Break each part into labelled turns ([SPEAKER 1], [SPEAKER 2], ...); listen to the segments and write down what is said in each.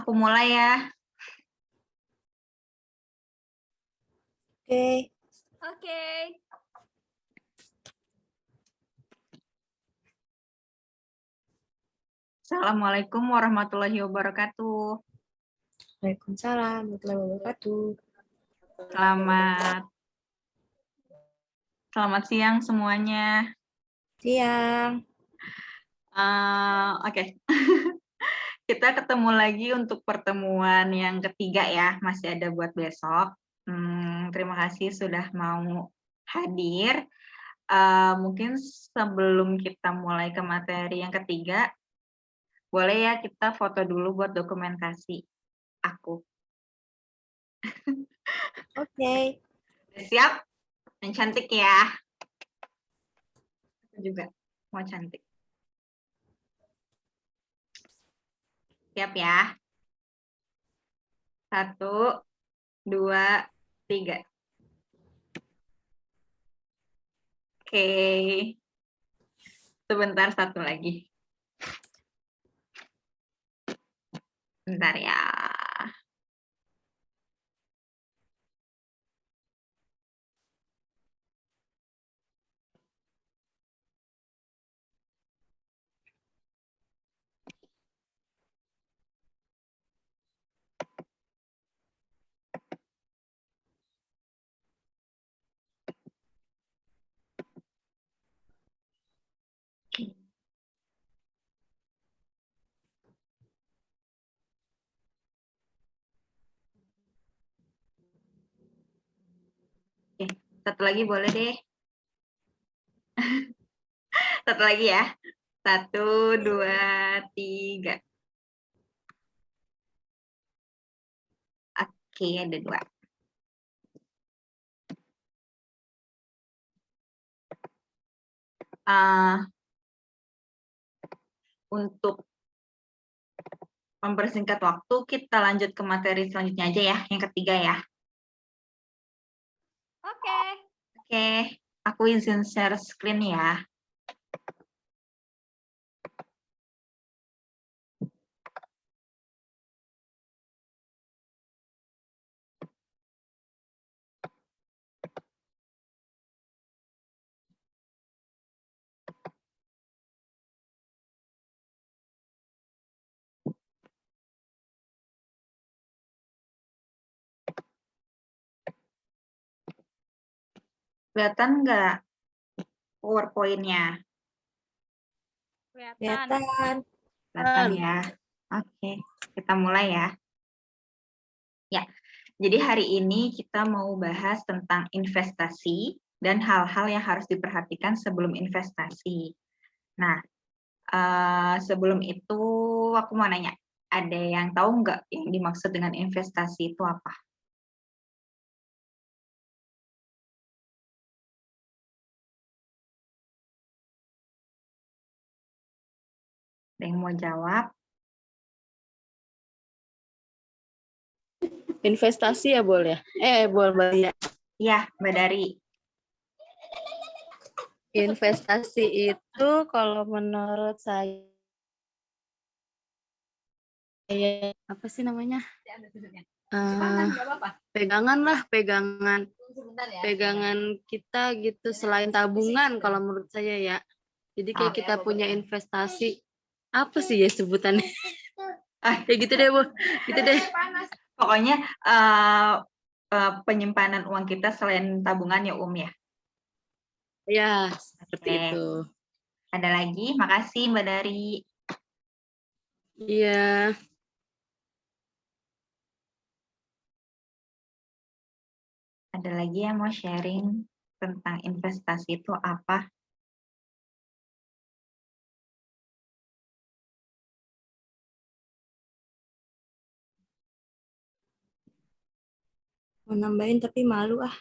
[SPEAKER 1] Aku mulai ya.
[SPEAKER 2] Oke.
[SPEAKER 3] Oke.
[SPEAKER 1] Assalamualaikum warahmatullahi wabarakatuh.
[SPEAKER 2] Waalaikumsalam warahmatullahi wabarakatuh.
[SPEAKER 1] Selamat siang semuanya.
[SPEAKER 2] Siang.
[SPEAKER 1] Oke. Kita ketemu lagi untuk pertemuan yang ketiga ya. Masih ada buat besok. Terima kasih sudah mau hadir. Mungkin sebelum kita mulai ke materi yang ketiga, boleh ya kita foto dulu buat dokumentasi aku.
[SPEAKER 2] Oke.
[SPEAKER 1] Siap? Yang cantik ya. Aku juga mau cantik. Siap ya? 1, 2, 3. Oke. Sebentar, satu lagi. Bentar ya. Oke, satu lagi boleh deh. Satu lagi ya. 1, 2, 3. Oke, ada 2. Untuk mempersingkat waktu, kita lanjut ke materi selanjutnya aja ya, yang ketiga ya.
[SPEAKER 3] Oke.
[SPEAKER 1] Oke, aku izin share screen ya. Kelihatan nggak PowerPoint-nya?
[SPEAKER 2] Kelihatan.
[SPEAKER 1] Kelihatan ya. Oke, kita mulai ya. Ya, jadi hari ini kita mau bahas tentang investasi dan hal-hal yang harus diperhatikan sebelum investasi. Nah, sebelum itu aku mau nanya, ada yang tahu nggak yang dimaksud dengan investasi itu apa? Ada yang mau jawab?
[SPEAKER 4] Investasi ya boleh. Boleh ya.
[SPEAKER 1] Iya, Mbak Dari.
[SPEAKER 4] Investasi itu kalau menurut saya apa sih namanya? Pegangan lah, pegangan kita gitu selain tabungan kalau menurut saya ya. Jadi kayak kita punya investasi apa sih ya sebutannya? Ya gitu deh, Bu. Gitu deh.
[SPEAKER 1] Pokoknya penyimpanan uang kita selain tabungan ya, ya.
[SPEAKER 4] Ya, seperti itu.
[SPEAKER 1] Ada lagi? Makasih Mbak Dari.
[SPEAKER 4] Iya.
[SPEAKER 1] Ada lagi yang mau sharing tentang investasi itu apa?
[SPEAKER 2] Mau nambahin tapi malu ah.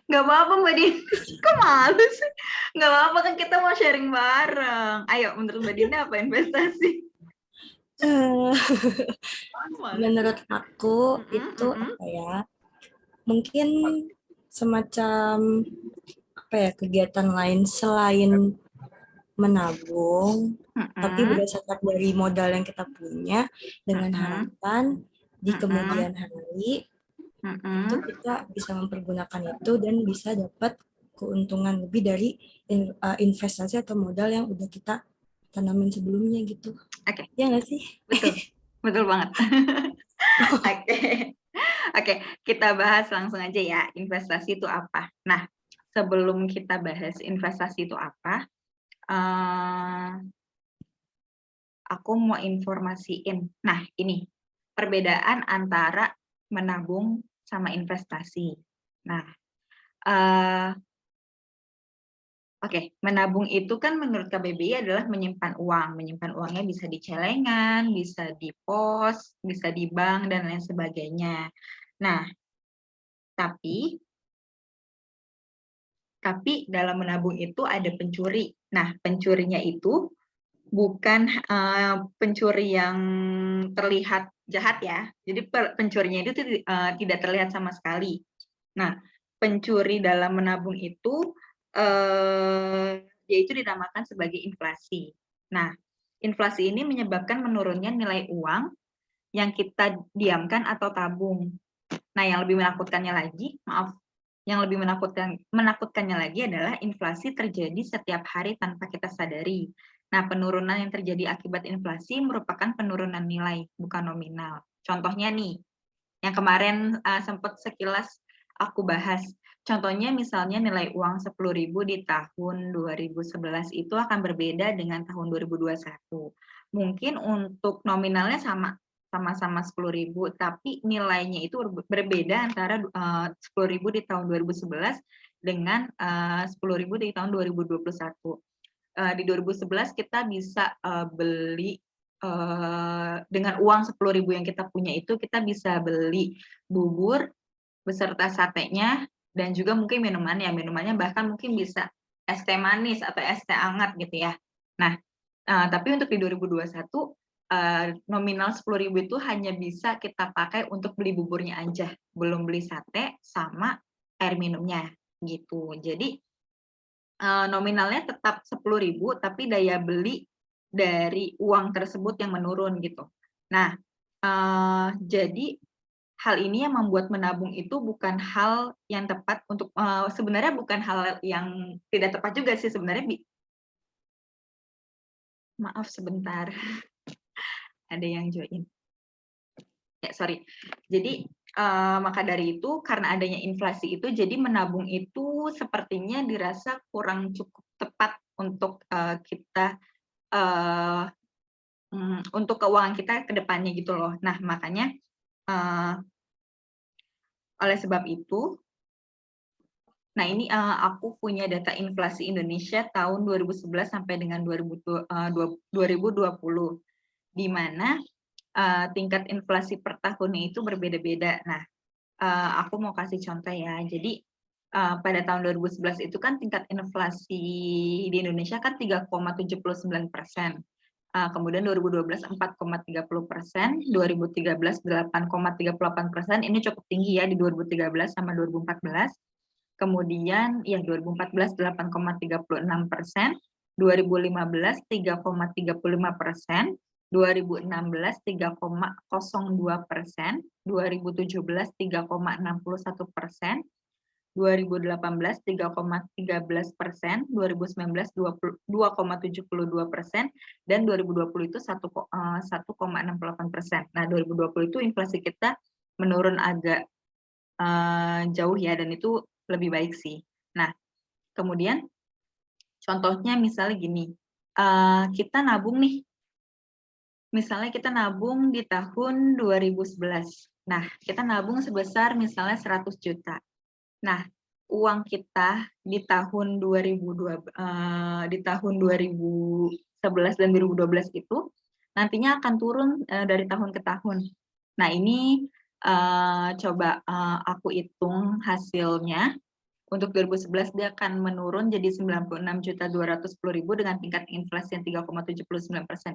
[SPEAKER 1] Nggak apa-apa Mbak Dina. Kok malu sih? Nggak apa-apa kan kita mau sharing bareng. Ayo, menurut Mbak Dina apa investasi?
[SPEAKER 2] Menurut aku itu apa ya? Mungkin semacam apa ya, kegiatan lain selain menabung, tapi
[SPEAKER 1] Mm-mm.
[SPEAKER 2] berdasarkan dari modal yang kita punya, dengan harapan di kemudian hari itu kita bisa mempergunakan itu dan bisa dapat keuntungan lebih dari investasi atau modal yang udah kita tanamin sebelumnya gitu.
[SPEAKER 1] Oke.
[SPEAKER 2] Ya nggak sih?
[SPEAKER 1] Betul, betul banget. Oke. Oke, kita bahas langsung aja ya, investasi itu apa. Nah, sebelum kita bahas investasi itu apa, aku mau informasiin. Nah, ini perbedaan antara menabung sama investasi. Nah, oke, menabung itu kan menurut KBBI adalah menyimpan uang. Menyimpan uangnya bisa di celengan, bisa di pos, bisa di bank, dan lain sebagainya. Nah, tapi dalam menabung itu ada pencuri. Nah, pencurinya itu bukan pencuri yang terlihat jahat ya. Jadi pencurinya itu tidak terlihat sama sekali. Nah, pencuri dalam menabung itu yaitu dinamakan sebagai inflasi. Nah, inflasi ini menyebabkan menurunnya nilai uang yang kita diamkan atau tabung. Nah, yang lebih menakutkannya lagi, yang lebih menakutkannya lagi adalah inflasi terjadi setiap hari tanpa kita sadari. Nah, penurunan yang terjadi akibat inflasi merupakan penurunan nilai, bukan nominal. Contohnya nih, yang kemarin sempat sekilas aku bahas. Contohnya misalnya nilai uang 10.000 di tahun 2011 itu akan berbeda dengan tahun 2021. Mungkin untuk nominalnya sama-sama 10.000, tapi nilainya itu berbeda antara 10.000 di tahun 2011 dengan 10.000 di tahun 2021. Di 2011 kita bisa beli dengan uang 10.000 yang kita punya itu kita bisa beli bubur beserta satenya dan juga mungkin minumannya bahkan mungkin bisa es teh manis atau es teh hangat gitu ya. Nah, tapi untuk di 2021 nominal 10.000 itu hanya bisa kita pakai untuk beli buburnya aja, belum beli sate sama air minumnya gitu. Jadi nominalnya tetap 10.000 tapi daya beli dari uang tersebut yang menurun gitu. Nah, jadi hal ini yang membuat menabung itu bukan hal yang tepat untuk sebenarnya bukan hal yang tidak tepat juga sih sebenarnya. Maaf sebentar, ada yang join. Ya, sorry. Jadi maka dari itu karena adanya inflasi itu jadi menabung itu sepertinya dirasa kurang cukup tepat untuk kita untuk keuangan kita ke depannya gitu loh. Nah, makanya oleh sebab itu, nah ini aku punya data inflasi Indonesia tahun 2011 sampai dengan 2020, di mana tingkat inflasi per tahunnya itu berbeda-beda. Nah, aku mau kasih contoh ya. Jadi pada tahun 2011 itu kan tingkat inflasi di Indonesia kan 3,79%. Kemudian 2012 4,30%, 2013 8,38%, ini cukup tinggi ya di 2013 sama 2014. Kemudian ya 2014 8,36%, 2015 3,35%, 2016 3,02%, 2017 3,61%, 2018 3,13%, 2019 2,72%, dan 2020 itu 1,68%. Nah, 2020 itu inflasi kita menurun agak jauh ya, dan itu lebih baik sih. Nah, kemudian contohnya misalnya gini, kita nabung nih, misalnya kita nabung di tahun 2011. Nah, kita nabung sebesar misalnya 100 juta. Nah, uang kita di tahun 2011 dan 2012 itu nantinya akan turun dari tahun ke tahun. Nah, ini coba aku hitung hasilnya. Untuk 2011 dia akan menurun jadi 96.210.000 dengan tingkat inflasi yang 3,79%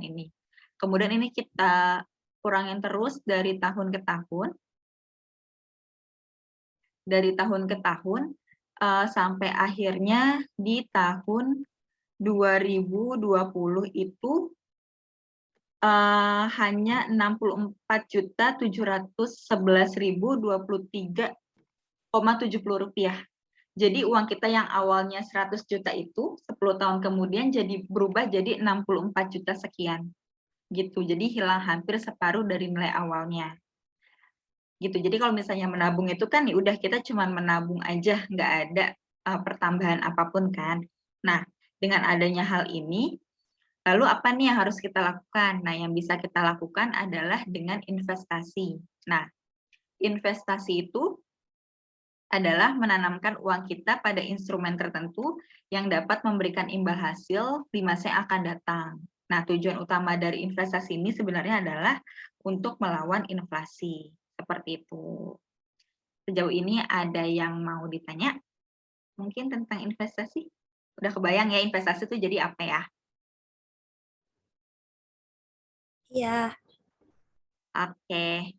[SPEAKER 1] ini. Kemudian ini kita kurangin terus dari tahun ke tahun. Dari tahun ke tahun sampai akhirnya di tahun 2020 itu hanya 64.711.023,70 rupiah. Jadi uang kita yang awalnya 100 juta itu 10 tahun kemudian jadi berubah jadi 64 juta sekian. Gitu. Jadi hilang hampir separuh dari nilai awalnya. Gitu. Jadi kalau misalnya menabung itu kan ya udah kita cuma menabung aja, nggak ada pertambahan apapun kan. Nah, dengan adanya hal ini, lalu apa nih yang harus kita lakukan? Nah, yang bisa kita lakukan adalah dengan investasi. Nah, investasi itu adalah menanamkan uang kita pada instrumen tertentu yang dapat memberikan imbal hasil di masa yang akan datang. Nah, tujuan utama dari investasi ini sebenarnya adalah untuk melawan inflasi. Seperti itu. Sejauh ini ada yang mau ditanya? Mungkin tentang investasi? Udah kebayang ya investasi itu jadi apa ya?
[SPEAKER 2] Iya.
[SPEAKER 1] Oke.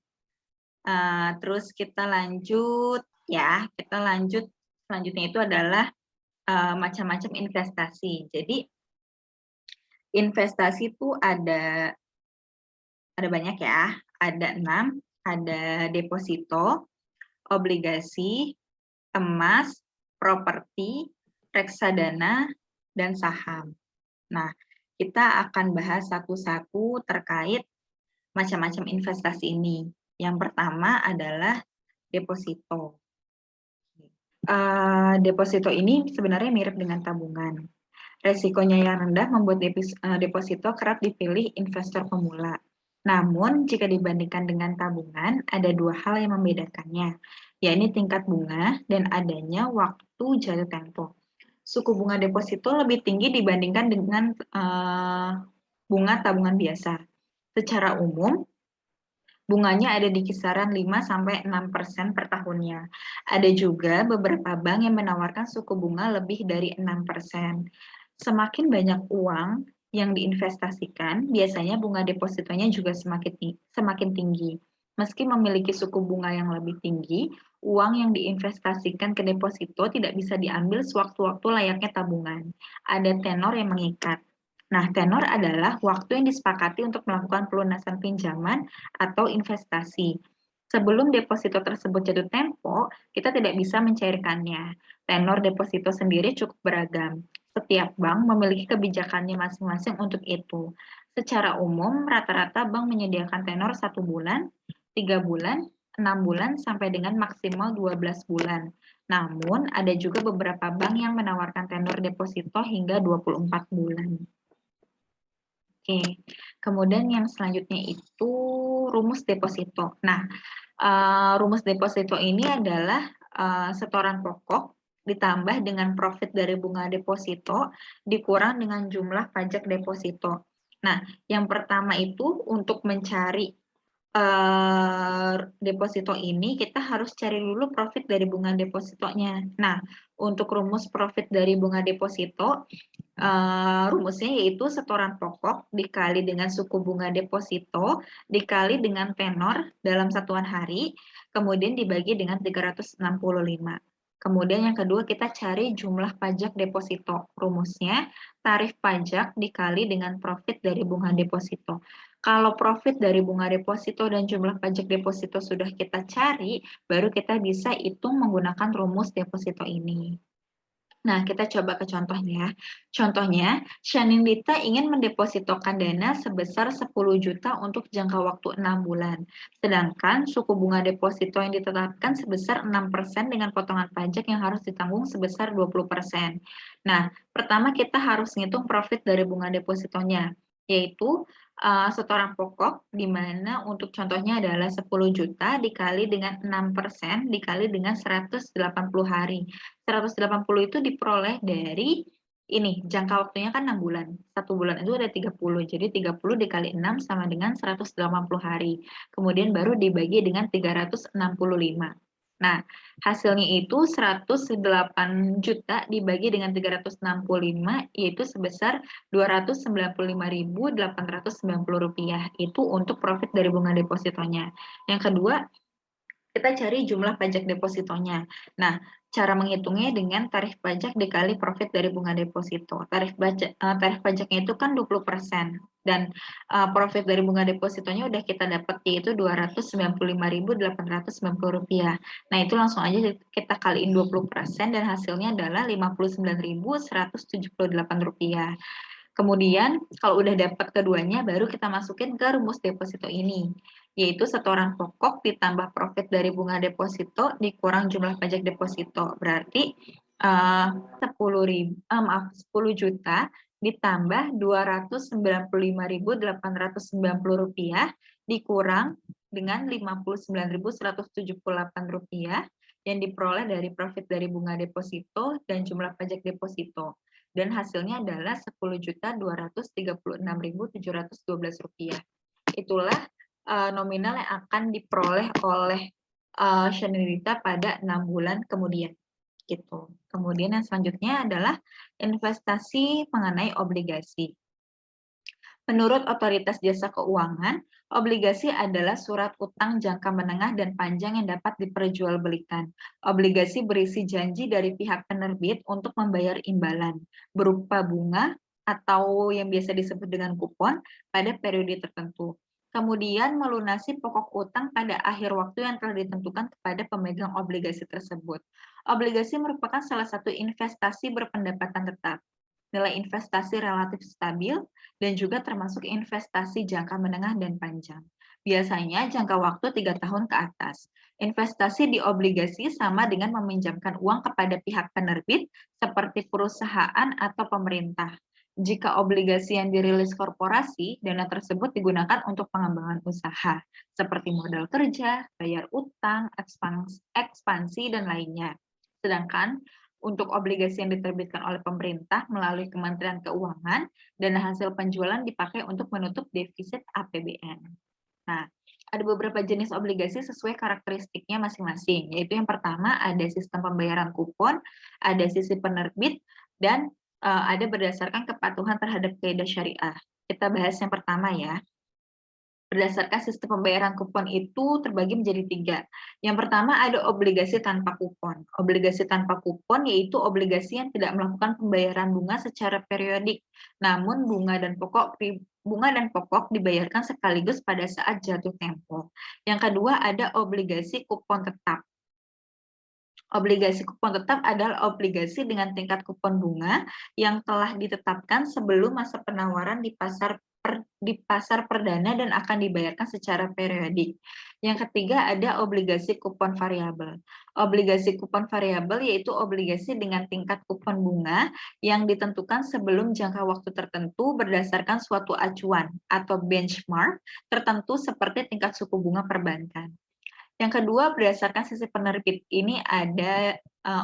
[SPEAKER 1] Terus kita lanjut ya. Kita lanjut selanjutnya itu adalah macam-macam investasi. Jadi investasi itu ada banyak ya. Ada 6, ada deposito, obligasi, emas, properti, reksadana, dan saham. Nah, kita akan bahas satu-satu terkait macam-macam investasi ini. Yang pertama adalah deposito. Deposito ini sebenarnya mirip dengan tabungan. Resikonya yang rendah membuat deposito kerap dipilih investor pemula. Namun, jika dibandingkan dengan tabungan, ada dua hal yang membedakannya, yakni tingkat bunga dan adanya waktu jatuh tempo. Suku bunga deposito lebih tinggi dibandingkan dengan bunga tabungan biasa. Secara umum, bunganya ada di kisaran 5-6% per tahunnya. Ada juga beberapa bank yang menawarkan suku bunga lebih dari 6%. Semakin banyak uang yang diinvestasikan, biasanya bunga depositonya juga semakin tinggi. Meski memiliki suku bunga yang lebih tinggi, uang yang diinvestasikan ke deposito tidak bisa diambil sewaktu-waktu layaknya tabungan. Ada tenor yang mengikat. Nah, tenor adalah waktu yang disepakati untuk melakukan pelunasan pinjaman atau investasi. Sebelum deposito tersebut jatuh tempo, kita tidak bisa mencairkannya. Tenor deposito sendiri cukup beragam. Setiap bank memiliki kebijakannya masing-masing untuk itu. Secara umum, rata-rata bank menyediakan tenor 1 bulan, 3 bulan, 6 bulan, sampai dengan maksimal 12 bulan. Namun, ada juga beberapa bank yang menawarkan tenor deposito hingga 24 bulan. Oke, kemudian yang selanjutnya itu rumus deposito. Nah, rumus deposito ini adalah setoran pokok ditambah dengan profit dari bunga deposito dikurang dengan jumlah pajak deposito. Nah, yang pertama itu untuk mencari deposito ini kita harus cari dulu profit dari bunga depositonya. Nah, untuk rumus profit dari bunga deposito, rumusnya yaitu setoran pokok dikali dengan suku bunga deposito dikali dengan tenor dalam satuan hari, kemudian dibagi dengan 365. Kemudian yang kedua kita cari jumlah pajak deposito. Rumusnya tarif pajak dikali dengan profit dari bunga deposito. Kalau profit dari bunga deposito dan jumlah pajak deposito sudah kita cari, baru kita bisa hitung menggunakan rumus deposito ini. Nah, kita coba ke contohnya. Contohnya, Shanindita ingin mendepositokan dana sebesar 10 juta untuk jangka waktu 6 bulan. Sedangkan suku bunga deposito yang ditetapkan sebesar 6% dengan potongan pajak yang harus ditanggung sebesar 20%. Nah, pertama kita harus ngitung profit dari bunga depositonya, yaitu setoran pokok, di mana untuk contohnya adalah 10 juta dikali dengan 6% dikali dengan 180 hari. 180 itu diperoleh dari ini, jangka waktunya kan 6 bulan. 1 bulan itu ada 30, jadi 30 dikali 6 sama dengan 180 hari. Kemudian baru dibagi dengan 365. Nah, hasilnya itu 108 juta dibagi dengan 365, yaitu sebesar Rp295.890. Itu untuk profit dari bunga depositonya. Yang kedua, kita cari jumlah pajak depositonya. Nah, cara menghitungnya dengan tarif pajak dikali profit dari bunga deposito. Tarif pajaknya itu kan 20%, dan profit dari bunga depositonya udah kita dapat, yaitu Rp295.890. Nah, itu langsung aja kita kaliin 20% dan hasilnya adalah Rp59.178. Kemudian kalau udah dapat keduanya, baru kita masukin ke rumus deposito ini, yaitu setoran pokok ditambah profit dari bunga deposito dikurang jumlah pajak deposito. Berarti 10 juta ditambah Rp295.890 dikurang dengan Rp59.178 yang diperoleh dari profit dari bunga deposito dan jumlah pajak deposito. Dan hasilnya adalah Rp10.236.712. Itulah nominal yang akan diperoleh oleh Shanirita pada 6 bulan kemudian. Gitu. Kemudian yang selanjutnya adalah investasi mengenai obligasi. Menurut Otoritas Jasa Keuangan, obligasi adalah surat utang jangka menengah dan panjang yang dapat diperjualbelikan. Obligasi berisi janji dari pihak penerbit untuk membayar imbalan berupa bunga atau yang biasa disebut dengan kupon pada periode tertentu. Kemudian melunasi pokok utang pada akhir waktu yang telah ditentukan kepada pemegang obligasi tersebut. Obligasi merupakan salah satu investasi berpendapatan tetap. Nilai investasi relatif stabil, dan juga termasuk investasi jangka menengah dan panjang. Biasanya jangka waktu 3 tahun ke atas. Investasi di obligasi sama dengan meminjamkan uang kepada pihak penerbit seperti perusahaan atau pemerintah. Jika obligasi yang dirilis korporasi, dana tersebut digunakan untuk pengembangan usaha, seperti modal kerja, bayar utang, ekspansi, dan lainnya. Sedangkan untuk obligasi yang diterbitkan oleh pemerintah melalui Kementerian Keuangan, dana hasil penjualan dipakai untuk menutup defisit APBN. Nah, ada beberapa jenis obligasi sesuai karakteristiknya masing-masing, yaitu yang pertama ada sistem pembayaran kupon, ada sisi penerbit, dan ada berdasarkan kepatuhan terhadap kaidah syariah. Kita bahas yang pertama ya. Berdasarkan sistem pembayaran kupon itu terbagi menjadi 3. Yang pertama ada obligasi tanpa kupon. Obligasi tanpa kupon yaitu obligasi yang tidak melakukan pembayaran bunga secara periodik, namun bunga dan pokok dibayarkan sekaligus pada saat jatuh tempo. Yang kedua ada obligasi kupon tetap. Obligasi kupon tetap adalah obligasi dengan tingkat kupon bunga yang telah ditetapkan sebelum masa penawaran di pasar perdana dan akan dibayarkan secara periodik. Yang ketiga ada obligasi kupon variabel. Obligasi kupon variabel yaitu obligasi dengan tingkat kupon bunga yang ditentukan sebelum jangka waktu tertentu berdasarkan suatu acuan atau benchmark tertentu seperti tingkat suku bunga perbankan. Yang kedua, berdasarkan sisi penerbit ini ada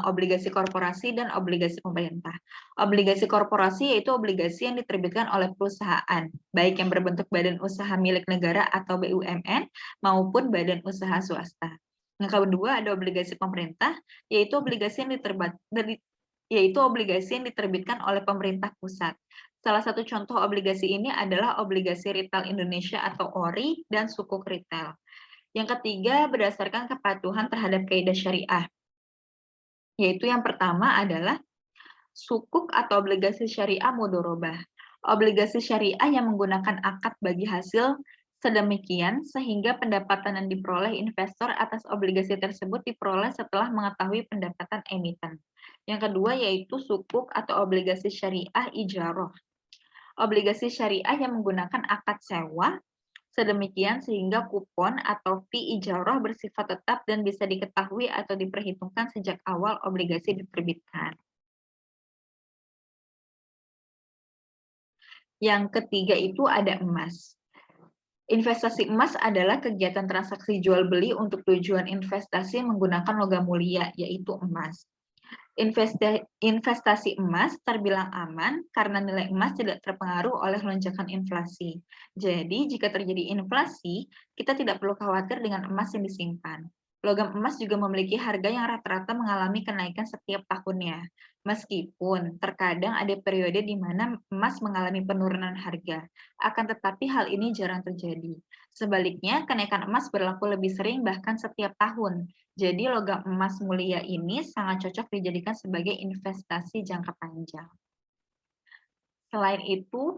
[SPEAKER 1] obligasi korporasi dan obligasi pemerintah. Obligasi korporasi yaitu obligasi yang diterbitkan oleh perusahaan, baik yang berbentuk badan usaha milik negara atau BUMN maupun badan usaha swasta. Yang kedua ada obligasi pemerintah, yaitu obligasi yang diterbitkan oleh pemerintah pusat. Salah satu contoh obligasi ini adalah obligasi Retail Indonesia atau ORI dan Sukuk Retail. Yang ketiga, berdasarkan kepatuhan terhadap kaidah syariah, yaitu yang pertama adalah sukuk atau obligasi syariah mudorobah. Obligasi syariah yang menggunakan akad bagi hasil sedemikian sehingga pendapatan yang diperoleh investor atas obligasi tersebut diperoleh setelah mengetahui pendapatan emiten. Yang kedua yaitu sukuk atau obligasi syariah ijaroh. Obligasi syariah yang menggunakan akad sewa sedemikian sehingga kupon atau fee ijarah bersifat tetap dan bisa diketahui atau diperhitungkan sejak awal obligasi diterbitkan. Yang ketiga itu ada emas. Investasi emas adalah kegiatan transaksi jual beli untuk tujuan investasi menggunakan logam mulia, yaitu emas. Investasi emas terbilang aman karena nilai emas tidak terpengaruh oleh lonjakan inflasi. Jadi, jika terjadi inflasi, kita tidak perlu khawatir dengan emas yang disimpan. Logam emas juga memiliki harga yang rata-rata mengalami kenaikan setiap tahunnya. Meskipun terkadang ada periode di mana emas mengalami penurunan harga, akan tetapi hal ini jarang terjadi. Sebaliknya, kenaikan emas berlaku lebih sering bahkan setiap tahun. Jadi logam emas mulia ini sangat cocok dijadikan sebagai investasi jangka panjang. Selain itu,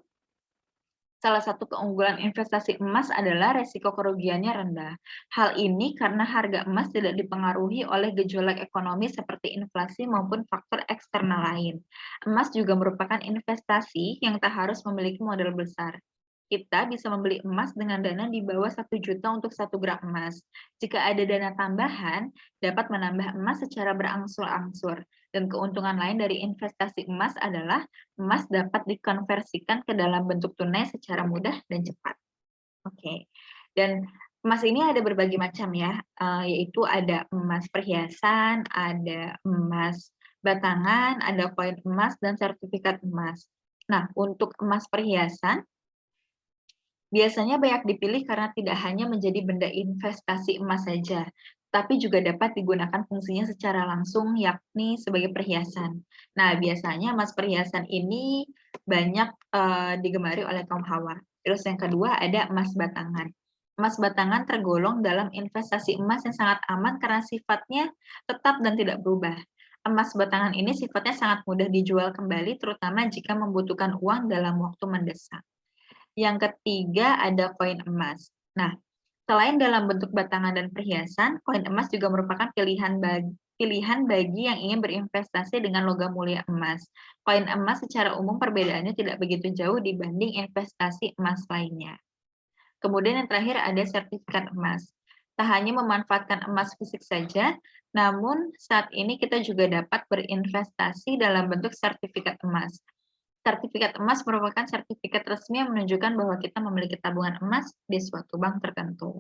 [SPEAKER 1] salah satu keunggulan investasi emas adalah resiko kerugiannya rendah. Hal ini karena harga emas tidak dipengaruhi oleh gejolak ekonomi seperti inflasi maupun faktor eksternal lain. Emas juga merupakan investasi yang tak harus memiliki modal besar. Kita bisa membeli emas dengan dana di bawah 1 juta untuk 1 gram emas. Jika ada dana tambahan, dapat menambah emas secara berangsur-angsur. Dan keuntungan lain dari investasi emas adalah emas dapat dikonversikan ke dalam bentuk tunai secara mudah dan cepat. Oke. Dan emas ini ada berbagai macam ya, yaitu ada emas perhiasan, ada emas batangan, ada koin emas, dan sertifikat emas. Nah, untuk emas perhiasan, biasanya banyak dipilih karena tidak hanya menjadi benda investasi emas saja, tapi juga dapat digunakan fungsinya secara langsung, yakni sebagai perhiasan. Nah, biasanya emas perhiasan ini banyak digemari oleh kaum hawa. Terus yang kedua ada emas batangan. Emas batangan tergolong dalam investasi emas yang sangat aman karena sifatnya tetap dan tidak berubah. Emas batangan ini sifatnya sangat mudah dijual kembali, terutama jika membutuhkan uang dalam waktu mendesak. Yang ketiga ada koin emas. Nah, selain dalam bentuk batangan dan perhiasan, koin emas juga merupakan pilihan bagi yang ingin berinvestasi dengan logam mulia emas. Koin emas secara umum perbedaannya tidak begitu jauh dibanding investasi emas lainnya. Kemudian yang terakhir ada sertifikat emas. Tak hanya memanfaatkan emas fisik saja, namun saat ini kita juga dapat berinvestasi dalam bentuk sertifikat emas. Sertifikat emas merupakan sertifikat resmi yang menunjukkan bahwa kita memiliki tabungan emas di suatu bank tertentu.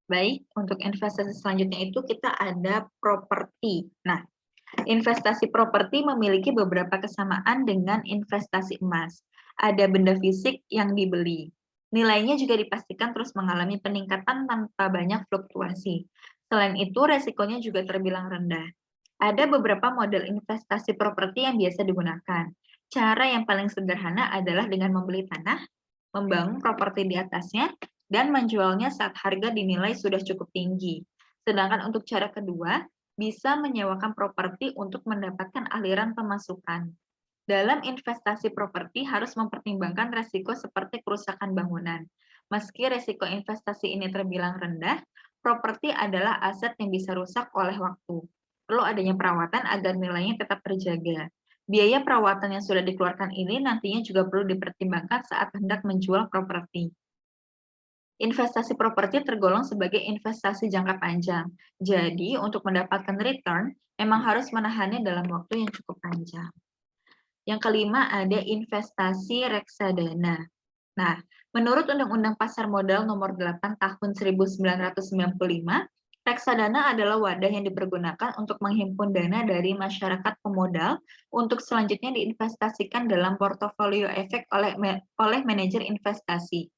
[SPEAKER 1] Baik, untuk investasi selanjutnya itu kita ada properti. Nah, investasi properti memiliki beberapa kesamaan dengan investasi emas. Ada benda fisik yang dibeli. Nilainya juga dipastikan terus mengalami peningkatan tanpa banyak fluktuasi. Selain itu, resikonya juga terbilang rendah. Ada beberapa model investasi properti yang biasa digunakan. Cara yang paling sederhana adalah dengan membeli tanah, membangun properti di atasnya, dan menjualnya saat harga dinilai sudah cukup tinggi. Sedangkan untuk cara kedua, bisa menyewakan properti untuk mendapatkan aliran pemasukan. Dalam investasi properti harus mempertimbangkan resiko seperti kerusakan bangunan. Meski resiko investasi ini terbilang rendah, properti adalah aset yang bisa rusak oleh waktu. Perlu adanya perawatan agar nilainya tetap terjaga. Biaya perawatan yang sudah dikeluarkan ini nantinya juga perlu dipertimbangkan saat hendak menjual properti. Investasi properti tergolong sebagai investasi jangka panjang. Jadi, untuk mendapatkan return, memang harus menahannya dalam waktu yang cukup panjang. Yang kelima ada investasi reksadana. Nah, menurut Undang-Undang Pasar Modal Nomor 8 Tahun 1995, reksadana adalah wadah yang dipergunakan untuk menghimpun dana dari masyarakat pemodal untuk selanjutnya diinvestasikan dalam portofolio efek oleh manajer investasi.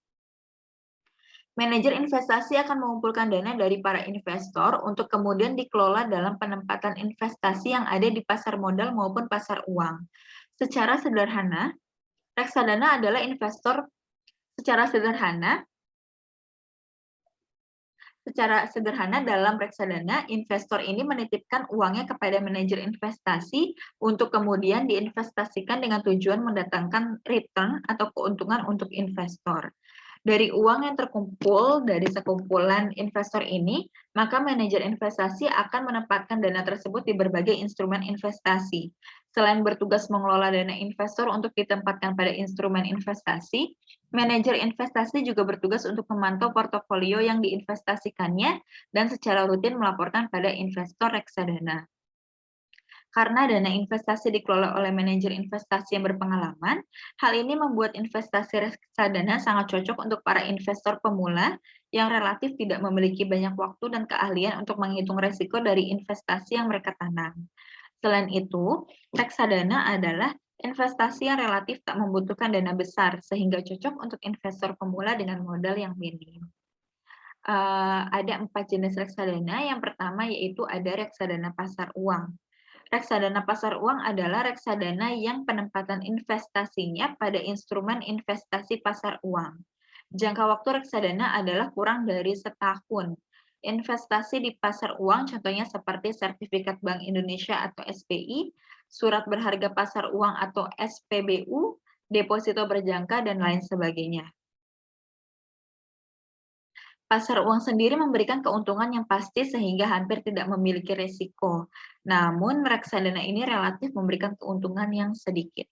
[SPEAKER 1] Manajer investasi akan mengumpulkan dana dari para investor untuk kemudian dikelola dalam penempatan investasi yang ada di pasar modal maupun pasar uang. Secara sederhana, reksadana adalah investor. Secara sederhana dalam reksadana, investor ini menitipkan uangnya kepada manajer investasi untuk kemudian diinvestasikan dengan tujuan mendatangkan return atau keuntungan untuk investor. Dari uang yang terkumpul dari sekumpulan investor ini, maka manajer investasi akan menempatkan dana tersebut di berbagai instrumen investasi. Selain bertugas mengelola dana investor untuk ditempatkan pada instrumen investasi, manajer investasi juga bertugas untuk memantau portofolio yang diinvestasikannya dan secara rutin melaporkan pada investor reksadana. Karena dana investasi dikelola oleh manajer investasi yang berpengalaman, hal ini membuat investasi reksadana sangat cocok untuk para investor pemula yang relatif tidak memiliki banyak waktu dan keahlian untuk menghitung resiko dari investasi yang mereka tanam. Selain itu, reksadana adalah investasi yang relatif tak membutuhkan dana besar, sehingga cocok untuk investor pemula dengan modal yang minim. ada 4 jenis reksadana. Yang pertama yaitu ada reksadana pasar uang. Reksadana pasar uang adalah reksadana yang penempatan investasinya pada instrumen investasi pasar uang. Jangka waktu reksadana adalah kurang dari setahun. Investasi di pasar uang contohnya seperti sertifikat Bank Indonesia atau SBI, surat berharga pasar uang atau SPBU, deposito berjangka, dan lain sebagainya. Pasar uang sendiri memberikan keuntungan yang pasti sehingga hampir tidak memiliki risiko. Namun, reksadana ini relatif memberikan keuntungan yang sedikit.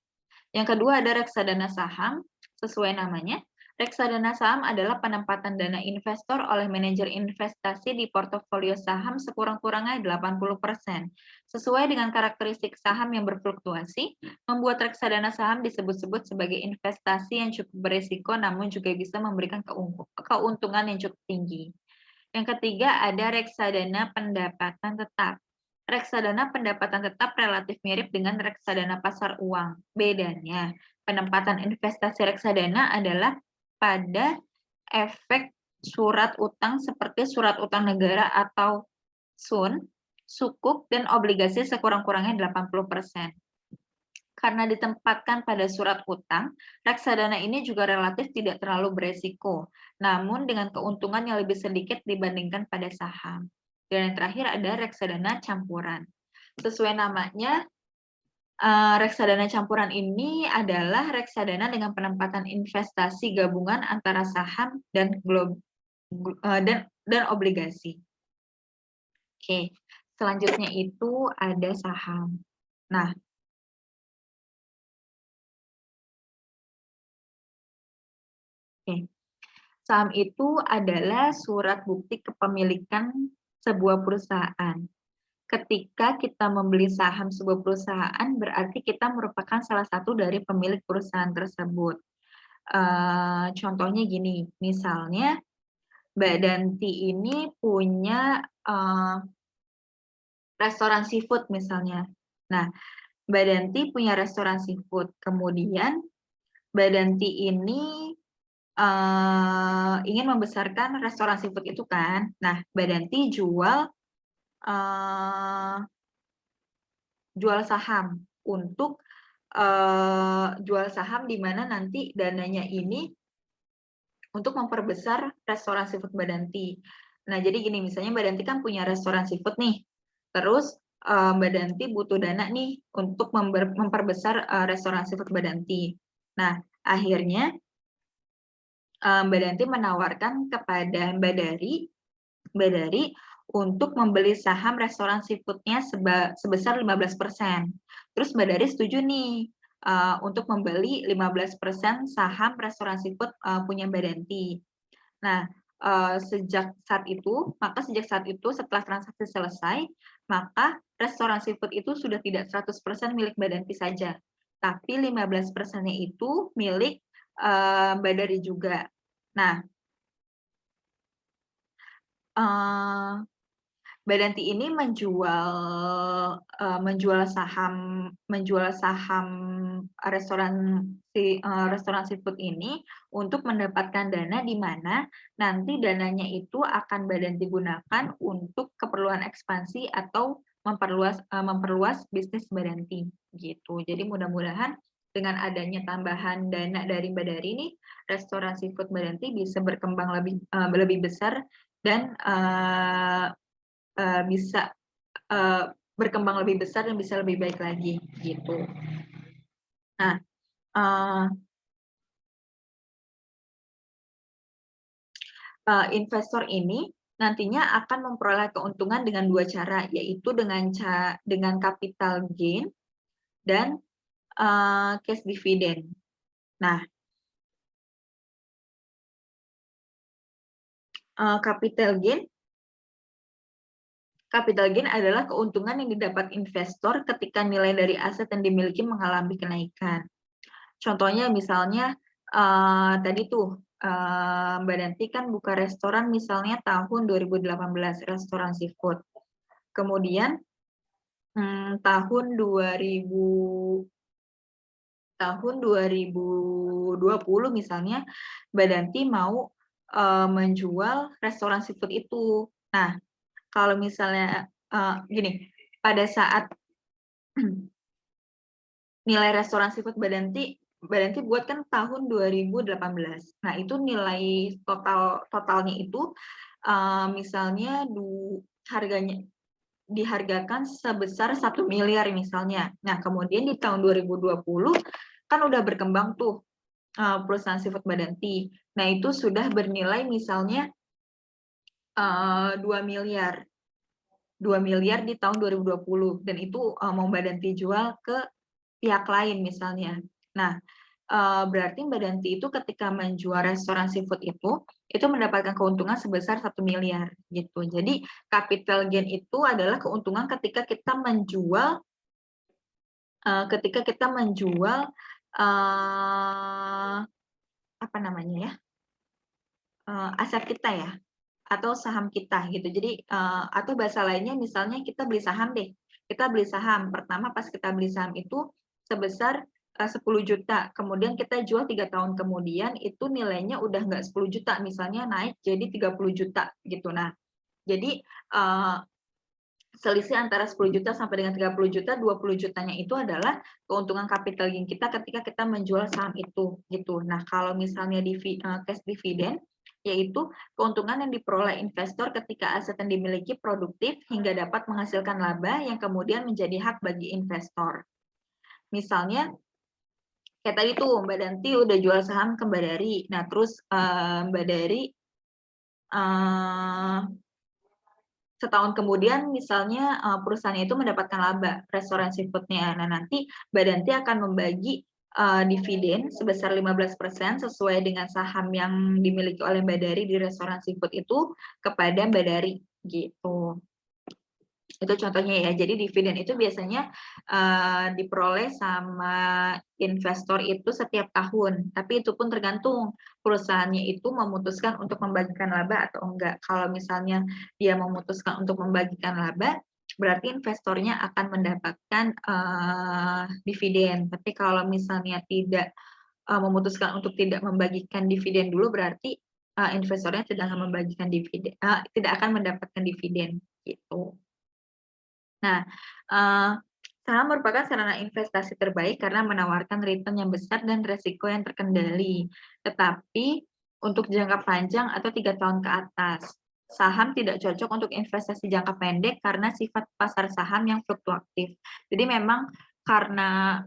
[SPEAKER 1] Yang kedua ada reksadana saham. Sesuai namanya, reksadana saham adalah penempatan dana investor oleh manajer investasi di portofolio saham sekurang-kurangnya 80%. Sesuai dengan karakteristik saham yang berfluktuasi, membuat reksadana saham disebut-sebut sebagai investasi yang cukup berisiko namun juga bisa memberikan keuntungan yang cukup tinggi. Yang ketiga ada reksadana pendapatan tetap. Reksadana pendapatan tetap relatif mirip dengan reksadana pasar uang. Bedanya, penempatan investasi reksadana adalah pada efek surat utang seperti surat utang negara atau SUN, sukuk, dan obligasi sekurang-kurangnya 80%. Karena ditempatkan pada surat utang, reksadana ini juga relatif tidak terlalu beresiko, namun dengan keuntungan yang lebih sedikit dibandingkan pada saham. Dan yang terakhir ada reksadana campuran. Sesuai namanya, reksadana campuran ini adalah reksadana dengan penempatan investasi gabungan antara saham dan obligasi. Oke, selanjutnya itu ada saham. Nah, saham itu adalah surat bukti kepemilikan sebuah perusahaan. Ketika kita membeli saham sebuah perusahaan, berarti kita merupakan salah satu dari pemilik perusahaan tersebut. Contohnya gini, misalnya Mbak Danti ini punya restoran seafood misalnya. Nah, Mbak Danti punya restoran seafood, kemudian Mbak Danti ini ingin membesarkan restoran seafood itu kan. Nah, Mbak Danti jual saham untuk jual saham di mana nanti dananya ini untuk memperbesar restoran seafood Mbak Danti. Nah, jadi gini, misalnya Mbak Danti kan punya restoran seafood nih, terus Mbak Danti butuh dana nih untuk memperbesar restoran seafood Mbak Danti. Nah, akhirnya Mbak Danti menawarkan kepada Mbak Dari untuk membeli saham restoran seafood-nya sebesar 15%. Terus Mbak Dari setuju nih untuk membeli 15% saham restoran seafood punya Mbak Danti. Nah, sejak saat itu setelah transaksi selesai, maka restoran seafood itu sudah tidak 100% milik Mbak Danti saja, tapi 15%-nya itu milik Mbak Dari juga. Nah, Mbak Danti ini menjual saham restoran seafood ini untuk mendapatkan dana di mana nanti dananya itu akan Mbak Danti gunakan untuk keperluan ekspansi atau memperluas bisnis Mbak Danti gitu. Jadi mudah-mudahan dengan adanya tambahan dana dari Mbak Dari ini, restoran seafood Mbak Danti bisa berkembang lebih besar dan bisa berkembang lebih besar dan bisa lebih baik lagi gitu. Nah, investor ini nantinya akan memperoleh keuntungan dengan dua cara, yaitu dengan capital gain dan cash dividend. Nah, capital gain adalah keuntungan yang didapat investor ketika nilai dari aset yang dimiliki mengalami kenaikan. Contohnya misalnya tadi tuh Mbak Danti kan buka restoran misalnya tahun 2018, restoran seafood. Kemudian tahun 2020 misalnya Mbak Danti mau menjual restoran seafood itu. Nah, kalau misalnya gini, pada saat nilai restoran seafood Badanti buat kan tahun 2018. Nah, itu nilai totalnya itu misalnya harganya dihargakan sebesar 1 miliar misalnya. Nah, kemudian di tahun 2020 kan udah berkembang tuh perusahaan seafood Badanti. Nah, itu sudah bernilai misalnya 2 miliar. 2 miliar di tahun 2020 dan itu mau Badanti jual ke pihak lain misalnya. Nah, berarti Badanti itu ketika menjual restoran seafood itu mendapatkan keuntungan sebesar 1 miliar gitu. Jadi capital gain itu adalah keuntungan ketika kita menjual apa namanya ya, aset kita ya, atau saham kita gitu. Jadi atau bahasa lainnya misalnya kita beli saham deh. Kita beli saham pertama pas kita beli saham itu sebesar 10 juta. Kemudian kita jual 3 tahun kemudian itu nilainya udah nggak 10 juta, misalnya naik jadi 30 juta gitu. Nah, jadi selisih antara 10 juta sampai dengan 30 juta, 20 jutanya itu adalah keuntungan capital gain kita ketika kita menjual saham itu gitu. Nah, kalau misalnya cash dividend yaitu keuntungan yang diperoleh investor ketika aset yang dimiliki produktif hingga dapat menghasilkan laba yang kemudian menjadi hak bagi investor. Misalnya kayak tadi tuh Mbak Danti udah jual saham ke Mbak Dari. Nah, terus Mbak Dari setahun kemudian misalnya perusahaannya itu mendapatkan laba restoran seafood-nya. Nah, nanti Mbak Danti akan membagi dividen sebesar 15% sesuai dengan saham yang dimiliki oleh Mbak Dari di restoran seafood itu kepada Mbak Dari gitu. Itu contohnya ya. Jadi dividen itu biasanya diperoleh sama investor itu setiap tahun. Tapi itu pun tergantung perusahaannya itu memutuskan untuk membagikan laba atau enggak. Kalau misalnya dia memutuskan untuk membagikan laba, berarti investornya akan mendapatkan dividen. Tapi kalau misalnya tidak memutuskan untuk tidak membagikan dividen dulu, berarti investornya tidak akan membagikan dividen, tidak akan mendapatkan dividen gitu. Nah, saham merupakan sarana investasi terbaik karena menawarkan return yang besar dan resiko yang terkendali. Tetapi untuk jangka panjang atau 3 tahun ke atas, saham tidak cocok untuk investasi jangka pendek karena sifat pasar saham yang fluktuatif. Jadi memang karena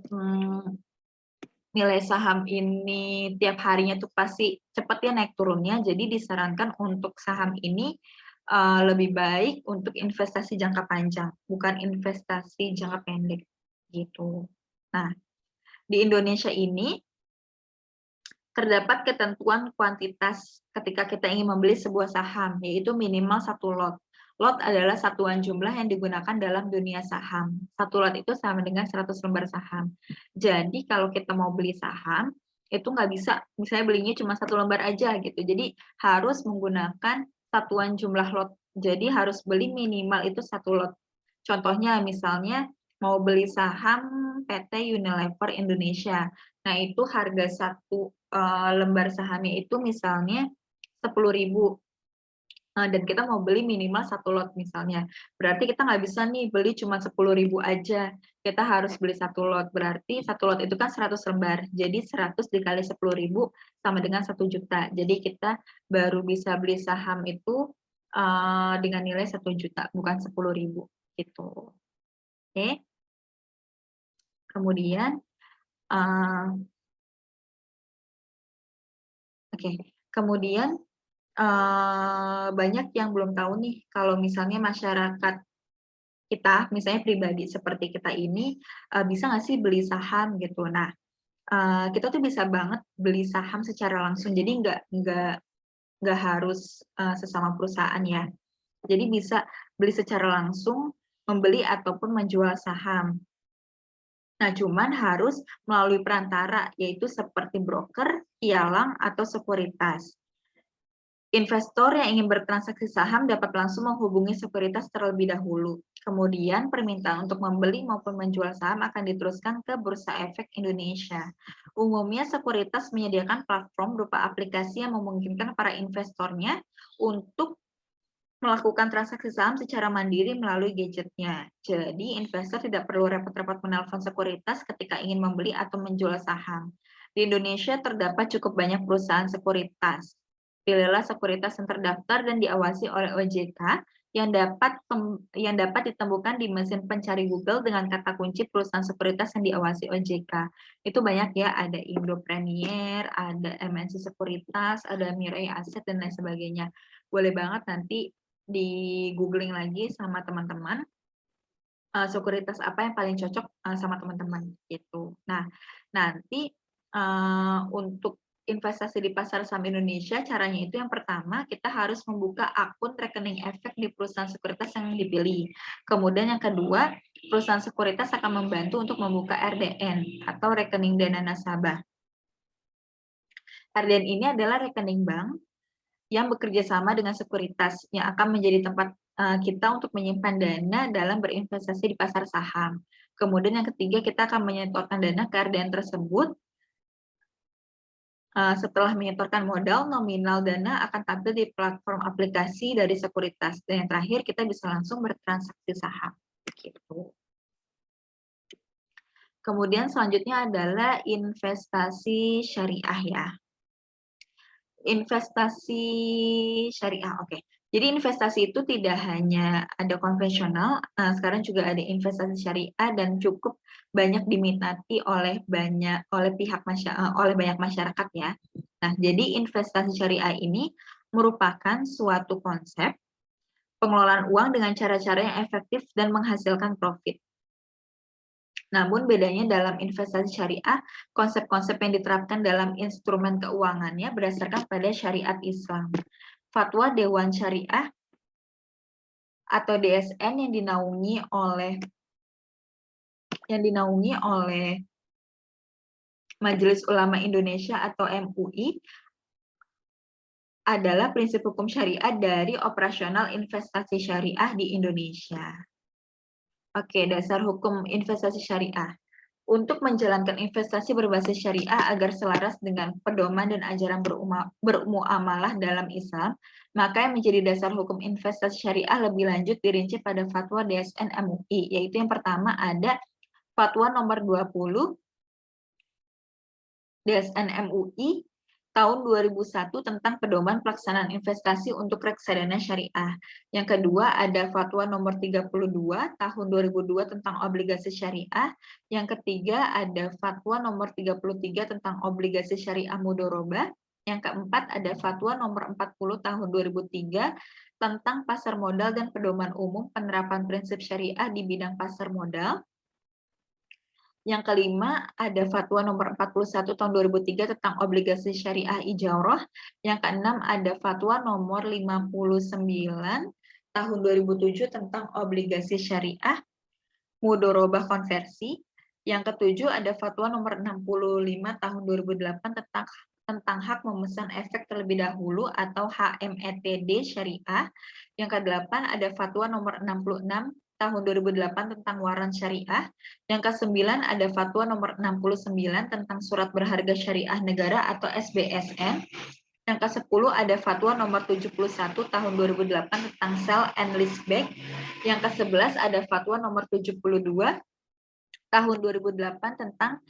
[SPEAKER 1] nilai saham ini tiap harinya tuh pasti cepat ya naik turunnya, jadi disarankan untuk saham ini lebih baik untuk investasi jangka panjang, bukan investasi jangka pendek gitu. Nah, di Indonesia ini terdapat ketentuan kuantitas ketika kita ingin membeli sebuah saham, yaitu minimal 1 lot. Lot adalah satuan jumlah yang digunakan dalam dunia saham. 1 lot itu sama dengan 100 lembar saham. Jadi kalau kita mau beli saham, itu nggak bisa, misalnya belinya cuma 1 lembar aja gitu. Jadi harus menggunakan satuan jumlah lot. Jadi harus beli minimal itu 1 lot. Contohnya misalnya mau beli saham PT Unilever Indonesia. Nah, itu harga 1 lembar sahamnya itu misalnya 10.000. Dan kita mau beli minimal 1 lot misalnya. Berarti kita nggak bisa nih beli cuma 10.000 aja. Kita harus beli 1 lot. Berarti 1 lot itu kan 100 lembar. Jadi 100 dikali 10.000 sama dengan 1 juta. Jadi kita baru bisa beli saham itu dengan nilai 1 juta, bukan 10.000 gitu. Oke. Kemudian kemudian banyak yang belum tahu nih kalau misalnya masyarakat kita, misalnya pribadi seperti kita ini, bisa nggak sih beli saham gitu. Nah, kita tuh bisa banget beli saham secara langsung, jadi nggak harus sesama perusahaan ya. Jadi bisa beli secara langsung, membeli ataupun menjual saham. Nah, cuman harus melalui perantara, yaitu seperti broker, pialang, atau sekuritas. Investor yang ingin bertransaksi saham dapat langsung menghubungi sekuritas terlebih dahulu. Kemudian permintaan untuk membeli maupun menjual saham akan diteruskan ke Bursa Efek Indonesia. Umumnya sekuritas menyediakan platform berupa aplikasi yang memungkinkan para investornya untuk melakukan transaksi saham secara mandiri melalui gadgetnya. Jadi investor tidak perlu repot-repot menelpon sekuritas ketika ingin membeli atau menjual saham. Di Indonesia terdapat cukup banyak perusahaan sekuritas. Pilihlah sekuritas yang terdaftar dan diawasi oleh OJK yang dapat ditemukan di mesin pencari Google dengan kata kunci perusahaan sekuritas yang diawasi OJK. Itu banyak ya, ada Indo Premier, ada MNC Sekuritas, ada Mirai Aset, dan lain sebagainya. Boleh banget nanti di googling lagi sama teman-teman sekuritas apa yang paling cocok sama teman-teman gitu. Nah, nanti untuk investasi di pasar saham Indonesia, caranya itu yang pertama kita harus membuka akun rekening efek di perusahaan sekuritas yang dipilih. Kemudian yang kedua, perusahaan sekuritas akan membantu untuk membuka RDN atau rekening dana nasabah. RDN ini adalah rekening bank yang bekerja sama dengan sekuritas yang akan menjadi tempat kita untuk menyimpan dana dalam berinvestasi di pasar saham. Kemudian yang ketiga, kita akan menyetorkan dana ke RDN tersebut. Setelah menyetorkan modal, nominal dana akan tampil di platform aplikasi dari sekuritas. Dan yang terakhir, kita bisa langsung bertransaksi saham. Gitu. Kemudian selanjutnya adalah investasi syariah ya. Investasi syariah, oke. Jadi investasi itu tidak hanya ada konvensional, sekarang juga ada investasi syariah dan cukup banyak diminati oleh banyak masyarakat ya. Nah, jadi investasi syariah ini merupakan suatu konsep pengelolaan uang dengan cara-cara yang efektif dan menghasilkan profit. Namun bedanya dalam investasi syariah, konsep-konsep yang diterapkan dalam instrumen keuangannya berdasarkan pada syariat Islam. Fatwa Dewan Syariah atau DSN yang dinaungi oleh Majelis Ulama Indonesia atau MUI adalah prinsip hukum syariah dari operasional investasi syariah di Indonesia. Oke, dasar hukum investasi syariah. Untuk menjalankan investasi berbasis syariah agar selaras dengan pedoman dan ajaran bermuamalah dalam Islam, maka yang menjadi dasar hukum investasi syariah lebih lanjut dirinci pada fatwa DSN MUI, yaitu yang pertama ada fatwa nomor 20 DSN MUI tahun 2001 tentang pedoman pelaksanaan investasi untuk reksadana syariah. Yang kedua ada fatwa nomor 32 tahun 2002 tentang obligasi syariah. Yang ketiga ada fatwa nomor 33 tentang obligasi syariah mudharabah. Yang keempat ada fatwa nomor 40 tahun 2003 tentang pasar modal dan pedoman umum penerapan prinsip syariah di bidang pasar modal. Yang kelima, ada fatwa nomor 41 tahun 2003 tentang obligasi syariah ijarah. Yang keenam, ada fatwa nomor 59 tahun 2007 tentang obligasi syariah mudharabah konversi. Yang ketujuh, ada fatwa nomor 65 tahun 2008 tentang hak memesan efek terlebih dahulu atau HMETD syariah. Yang kedelapan, ada fatwa nomor 66 tahun 2008 tentang waran syariah. Yang ke-9 ada fatwa nomor 69 tentang surat berharga syariah negara atau SBSN. Yang ke-10 ada fatwa nomor 71 tahun 2008 tentang sell and leaseback. Yang ke-11 ada fatwa nomor 72 tahun 2008 tentang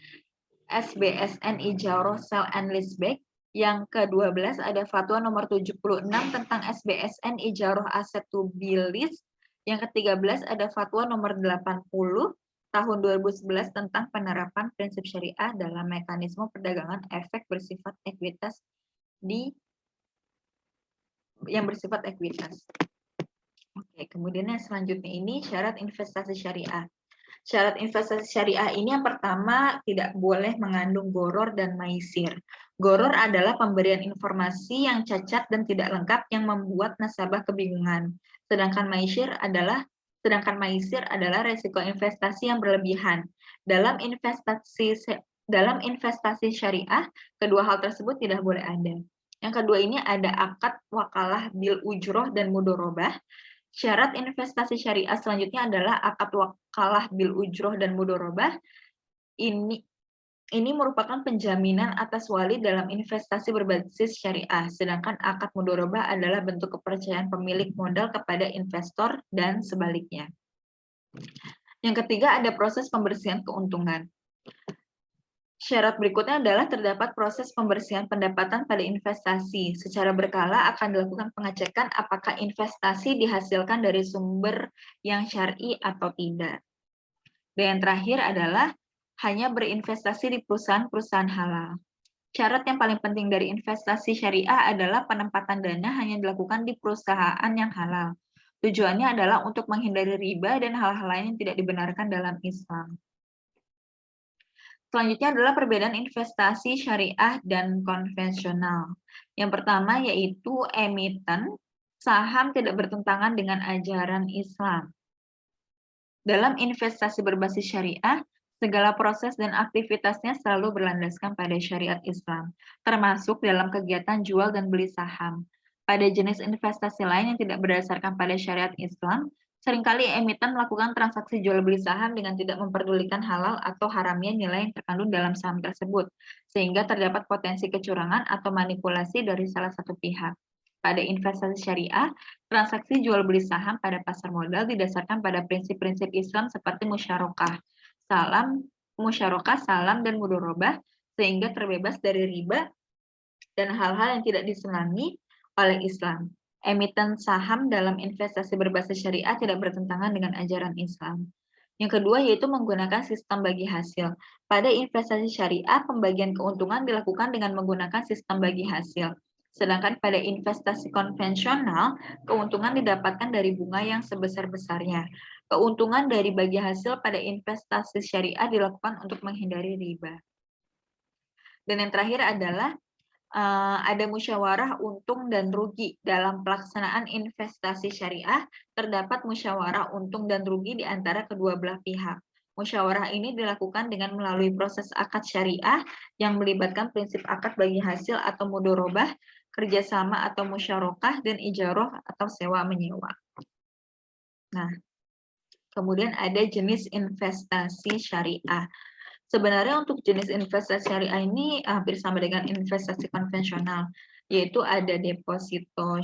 [SPEAKER 1] SBSN ijarah sell and leaseback. Yang ke-12 ada fatwa nomor 76 tentang SBSN ijarah aset to be leased. Yang ke-13 ada fatwa nomor 80 tahun 2011 tentang penerapan prinsip syariah dalam mekanisme perdagangan efek bersifat ekuitas yang bersifat ekuitas. Oke, kemudian yang selanjutnya ini syarat investasi syariah. Syarat investasi syariah ini yang pertama tidak boleh mengandung gharar dan maisir. Gharar adalah pemberian informasi yang cacat dan tidak lengkap yang membuat nasabah kebingungan. Sedangkan maisir adalah resiko investasi yang berlebihan. Dalam investasi syariah, kedua hal tersebut tidak boleh ada. Yang kedua ini ada akad wakalah bil ujroh dan mudorobah. Syarat investasi syariah selanjutnya adalah akad wakalah bil ujroh dan mudorobah. Ini merupakan penjaminan atas wali dalam investasi berbasis syariah, sedangkan akad mudorobah adalah bentuk kepercayaan pemilik modal kepada investor dan sebaliknya. Yang ketiga ada proses pembersihan keuntungan. Syarat berikutnya adalah terdapat proses pembersihan pendapatan pada investasi. Secara berkala akan dilakukan pengecekan apakah investasi dihasilkan dari sumber yang syar'i atau tidak. Dan yang terakhir adalah hanya berinvestasi di perusahaan-perusahaan halal. Syarat yang paling penting dari investasi syariah adalah penempatan dana hanya dilakukan di perusahaan yang halal. Tujuannya adalah untuk menghindari riba dan hal-hal lain yang tidak dibenarkan dalam Islam. Selanjutnya adalah perbedaan investasi syariah dan konvensional. Yang pertama yaitu emiten saham tidak bertentangan dengan ajaran Islam. Dalam investasi berbasis syariah, segala proses dan aktivitasnya selalu berlandaskan pada syariat Islam, termasuk dalam kegiatan jual dan beli saham. Pada jenis investasi lain yang tidak berdasarkan pada syariat Islam, seringkali emiten melakukan transaksi jual beli saham dengan tidak memperdulikan halal atau haramnya nilai yang terkandung dalam saham tersebut, sehingga terdapat potensi kecurangan atau manipulasi dari salah satu pihak. Pada investasi syariah, transaksi jual beli saham pada pasar modal didasarkan pada prinsip-prinsip Islam seperti musyarakah, salam, dan mudorobah, sehingga terbebas dari riba dan hal-hal yang tidak disenangi oleh Islam. Emiten saham dalam investasi berbasis syariah tidak bertentangan dengan ajaran Islam. Yang kedua yaitu menggunakan sistem bagi hasil. Pada investasi syariah, pembagian keuntungan dilakukan dengan menggunakan sistem bagi hasil. Sedangkan pada investasi konvensional, keuntungan didapatkan dari bunga yang sebesar-besarnya. Keuntungan dari bagi hasil pada investasi syariah dilakukan untuk menghindari riba. Dan yang terakhir adalah ada musyawarah untung dan rugi. Dalam pelaksanaan investasi syariah, terdapat musyawarah untung dan rugi di antara kedua belah pihak. Musyawarah ini dilakukan dengan melalui proses akad syariah yang melibatkan prinsip akad bagi hasil atau mudorobah, kerjasama atau musyarakah, dan ijaroh atau sewa-menyewa. Nah, kemudian ada jenis investasi syariah. Sebenarnya untuk jenis investasi syariah ini hampir sama dengan investasi konvensional, yaitu ada deposito.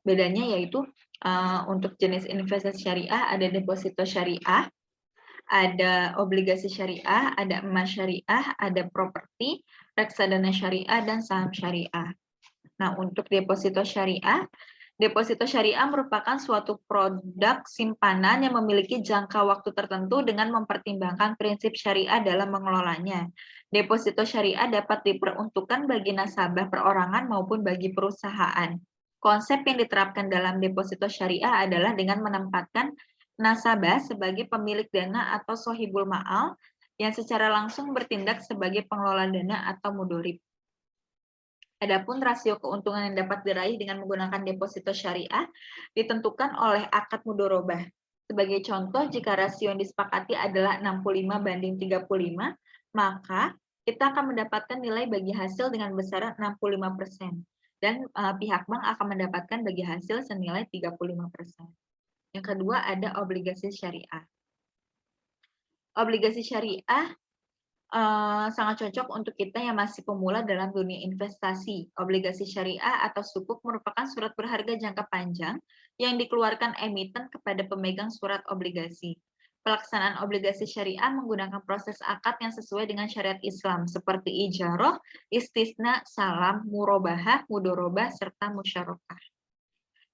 [SPEAKER 1] Bedanya yaitu untuk jenis investasi syariah ada deposito syariah, ada obligasi syariah, ada emas syariah, ada properti, reksadana syariah, dan saham syariah. Nah, untuk deposito syariah merupakan suatu produk simpanan yang memiliki jangka waktu tertentu dengan mempertimbangkan prinsip syariah dalam mengelolanya. Deposito syariah dapat diperuntukkan bagi nasabah perorangan maupun bagi perusahaan. Konsep yang diterapkan dalam deposito syariah adalah dengan menempatkan nasabah sebagai pemilik dana atau sohibul ma'al yang secara langsung bertindak sebagai pengelola dana atau mudorib. Adapun rasio keuntungan yang dapat diraih dengan menggunakan deposito syariah ditentukan oleh akad mudorobah. Sebagai contoh, jika rasio yang disepakati adalah 65:35, maka kita akan mendapatkan nilai bagi hasil dengan besaran 65%. Dan pihak bank akan mendapatkan bagi hasil senilai 35%. Yang kedua ada obligasi syariah. Obligasi syariah sangat cocok untuk kita yang masih pemula dalam dunia investasi. Obligasi syariah atau sukuk merupakan surat berharga jangka panjang yang dikeluarkan emiten kepada pemegang surat obligasi. Pelaksanaan obligasi syariah menggunakan proses akad yang sesuai dengan syariat Islam seperti ijaroh, istisna, salam, murobahah, mudorobah, serta musyarakah.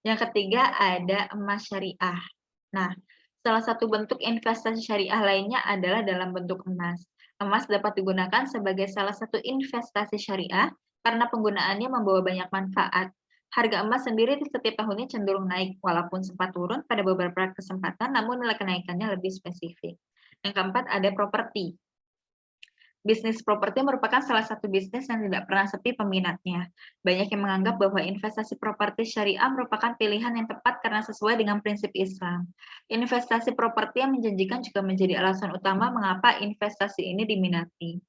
[SPEAKER 1] Yang ketiga ada emas syariah. Nah, salah satu bentuk investasi syariah lainnya adalah dalam bentuk emas. Emas dapat digunakan sebagai salah satu investasi syariah karena penggunaannya membawa banyak manfaat. Harga emas sendiri di setiap tahunnya cenderung naik, walaupun sempat turun pada beberapa kesempatan, namun nilai kenaikannya lebih spesifik. Yang keempat ada properti. Bisnis properti merupakan salah satu bisnis yang tidak pernah sepi peminatnya. Banyak yang menganggap bahwa investasi properti syariah merupakan pilihan yang tepat karena sesuai dengan prinsip Islam. Investasi properti yang menjanjikan juga menjadi alasan utama mengapa investasi ini diminati.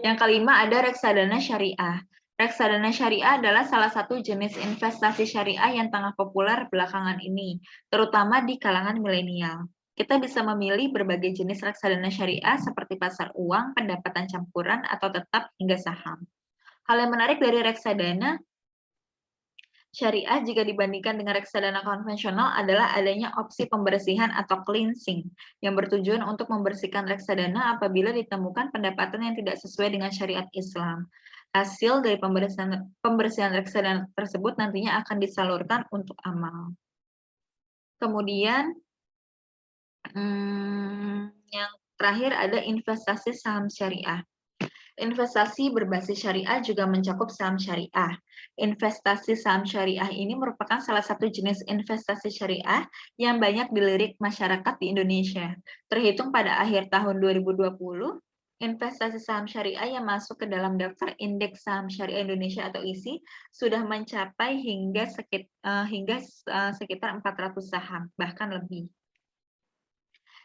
[SPEAKER 1] Yang kelima ada reksadana syariah. Reksadana syariah adalah salah satu jenis investasi syariah yang tengah populer belakangan ini, terutama di kalangan milenial. Kita bisa memilih berbagai jenis reksadana syariah seperti pasar uang, pendapatan campuran, atau tetap hingga saham. Hal yang menarik dari reksadana syariah jika dibandingkan dengan reksadana konvensional adalah adanya opsi pembersihan atau cleansing yang bertujuan untuk membersihkan reksadana apabila ditemukan pendapatan yang tidak sesuai dengan syariat Islam. Hasil dari pembersihan reksadana tersebut nantinya akan disalurkan untuk amal. Kemudian yang terakhir ada investasi saham syariah. Investasi berbasis syariah juga mencakup saham syariah. Investasi saham syariah ini merupakan salah satu jenis investasi syariah yang banyak dilirik masyarakat di Indonesia. Terhitung pada akhir tahun 2020, investasi saham syariah yang masuk ke dalam daftar Indeks Saham Syariah Indonesia atau ISI sudah mencapai hingga sekitar 400 saham, bahkan lebih.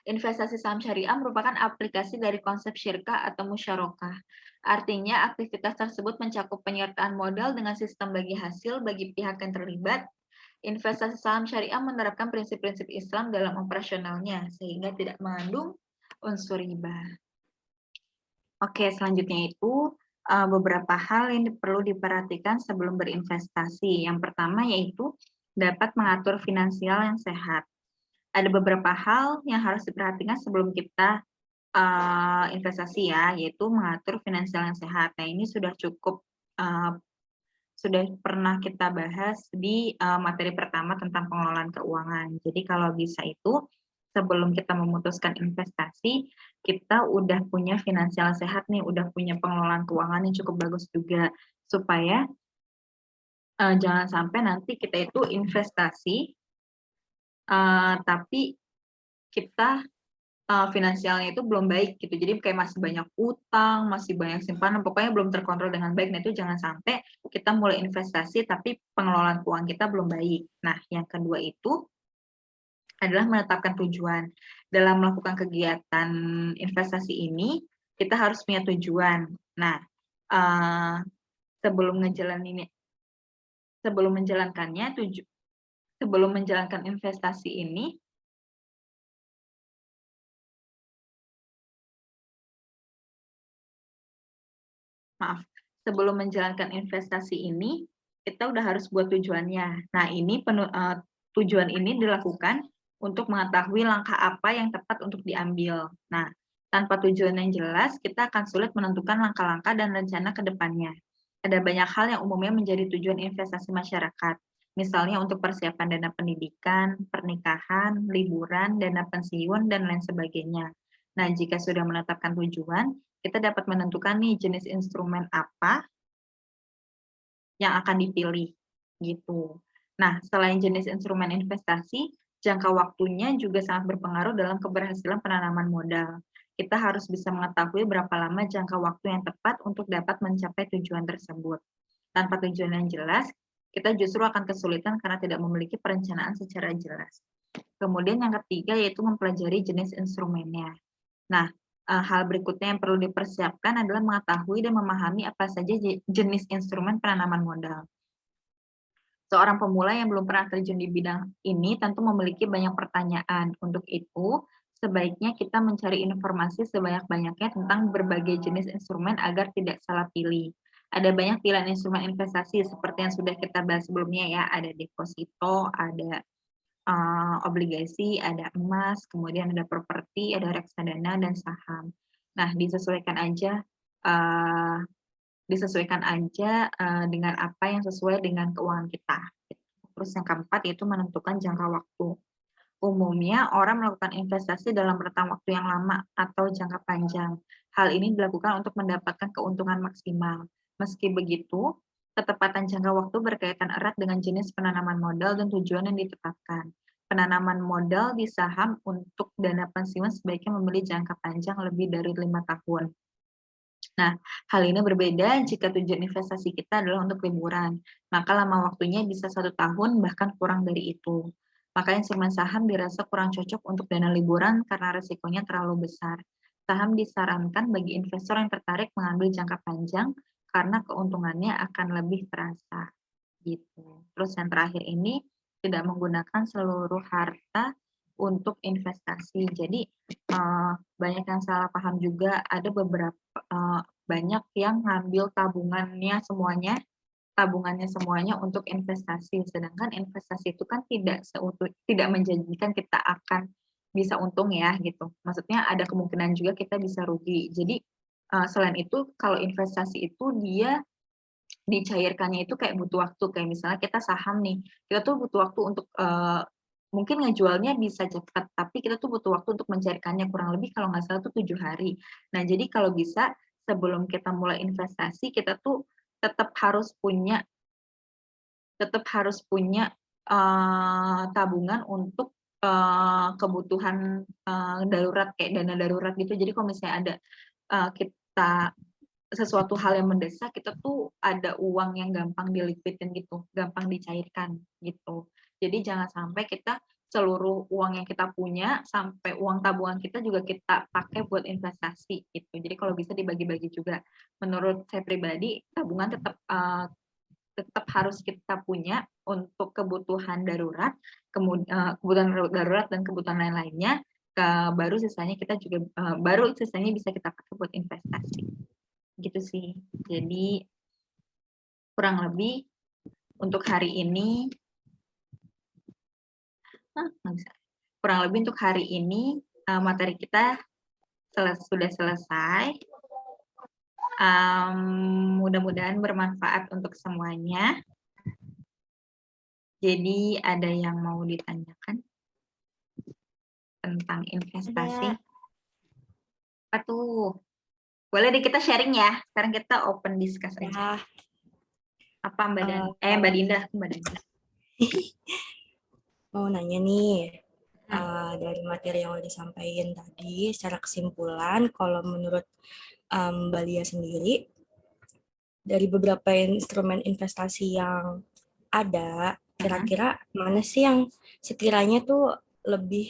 [SPEAKER 1] Investasi saham syariah merupakan aplikasi dari konsep syirkah atau musyarakah. Artinya, aktivitas tersebut mencakup penyertaan modal dengan sistem bagi hasil bagi pihak yang terlibat. Investasi saham syariah menerapkan prinsip-prinsip Islam dalam operasionalnya, sehingga tidak mengandung unsur riba. Oke, selanjutnya itu beberapa hal yang perlu diperhatikan sebelum berinvestasi. Yang pertama yaitu dapat mengatur finansial yang sehat. Ada beberapa hal yang harus diperhatikan sebelum kita investasi ya, yaitu mengatur finansial yang sehat. Nah, ini sudah cukup sudah pernah kita bahas di materi pertama tentang pengelolaan keuangan. Jadi kalau bisa itu sebelum kita memutuskan investasi, kita udah punya finansial sehat nih, udah punya pengelolaan keuangan yang cukup bagus juga, supaya jangan sampai nanti kita itu investasi tapi kita finansialnya itu belum baik gitu. Jadi kayak masih banyak utang, masih banyak simpanan, pokoknya belum terkontrol dengan baik. Nah, itu jangan sampai kita mulai investasi tapi pengelolaan keuangan kita belum baik. Nah, yang kedua itu adalah menetapkan tujuan. Dalam melakukan kegiatan investasi ini, kita harus punya tujuan. Nah, sebelum menjalankan investasi ini, sebelum menjalankan investasi ini, kita udah harus buat tujuannya. Nah, ini tujuan ini dilakukan untuk mengetahui langkah apa yang tepat untuk diambil. Nah, tanpa tujuan yang jelas, kita akan sulit menentukan langkah-langkah dan rencana ke depannya. Ada banyak hal yang umumnya menjadi tujuan investasi masyarakat. Misalnya untuk persiapan dana pendidikan, pernikahan, liburan, dana pensiun, dan lain sebagainya. Nah, jika sudah menetapkan tujuan, kita dapat menentukan nih jenis instrumen apa yang akan dipilih gitu. Nah, selain jenis instrumen investasi, jangka waktunya juga sangat berpengaruh dalam keberhasilan penanaman modal. Kita harus bisa mengetahui berapa lama jangka waktu yang tepat untuk dapat mencapai tujuan tersebut. Tanpa tujuan yang jelas, kita justru akan kesulitan karena tidak memiliki perencanaan secara jelas. Kemudian yang ketiga yaitu mempelajari jenis instrumennya. Nah, hal berikutnya yang perlu dipersiapkan adalah mengetahui dan memahami apa saja jenis instrumen penanaman modal. Seorang pemula yang belum pernah terjun di bidang ini tentu memiliki banyak pertanyaan. Untuk itu, sebaiknya kita mencari informasi sebanyak-banyaknya tentang berbagai jenis instrumen agar tidak salah pilih. Ada banyak pilihan instrumen investasi seperti yang sudah kita bahas sebelumnya ya, ada deposito, ada obligasi, ada emas, kemudian ada properti, ada reksadana, dan saham. Nah, disesuaikan aja dengan apa yang sesuai dengan keuangan kita. Terus yang keempat yaitu menentukan jangka waktu. Umumnya orang melakukan investasi dalam rentang waktu yang lama atau jangka panjang. Hal ini dilakukan untuk mendapatkan keuntungan maksimal. Meski begitu, ketepatan jangka waktu berkaitan erat dengan jenis penanaman modal dan tujuan yang ditetapkan. Penanaman modal di saham untuk dana pensiun sebaiknya memilih jangka panjang lebih dari 5 tahun. Nah, hal ini berbeda jika tujuan investasi kita adalah untuk liburan. Maka lama waktunya bisa 1 tahun, bahkan kurang dari itu. Maka instrumen saham dirasa kurang cocok untuk dana liburan karena resikonya terlalu besar. Saham disarankan bagi investor yang tertarik mengambil jangka panjang karena keuntungannya akan lebih terasa gitu. Terus yang terakhir ini tidak menggunakan seluruh harta untuk investasi. Jadi banyak yang salah paham juga, ada beberapa banyak yang ngambil tabungannya semuanya untuk investasi. Sedangkan investasi itu kan tidak menjanjikan kita akan bisa untung ya gitu. Maksudnya ada kemungkinan juga kita bisa rugi. Jadi selain itu kalau investasi itu dia dicairkannya itu kayak butuh waktu, kayak misalnya kita saham nih, kita tuh butuh waktu untuk mungkin ngejualnya bisa cepat, tapi kita tuh butuh waktu untuk mencairkannya, kurang lebih kalau nggak salah tuh 7 hari. Nah, jadi kalau bisa sebelum kita mulai investasi, kita tuh tetap harus punya tabungan untuk kebutuhan darurat, kayak dana darurat gitu. Jadi kalau misalnya ada kita sesuatu hal yang mendesak, kita tuh ada uang yang gampang dilikuidin gitu, gampang dicairkan gitu. Jadi jangan sampai kita seluruh uang yang kita punya, sampai uang tabungan kita juga kita pakai buat investasi gitu. Jadi kalau bisa dibagi-bagi juga. Menurut saya pribadi, tabungan tetap harus kita punya untuk kebutuhan darurat, kebutuhan darurat dan kebutuhan lain-lainnya, baru sisanya bisa kita pakai buat investasi. Gitu sih. Jadi kurang lebih untuk hari ini materi kita sudah selesai. Mudah-mudahan bermanfaat untuk semuanya. Jadi ada yang mau ditanyakan tentang investasi? Apa tuh? Boleh deh kita sharing ya. Sekarang kita open discuss aja. Apa Mbak Dinda?
[SPEAKER 2] Mau nanya nih, dari materi yang udah disampaikan tadi, secara kesimpulan, kalau menurut Mbak Lia sendiri, dari beberapa instrumen investasi yang ada, kira-kira mana sih yang sekiranya tuh lebih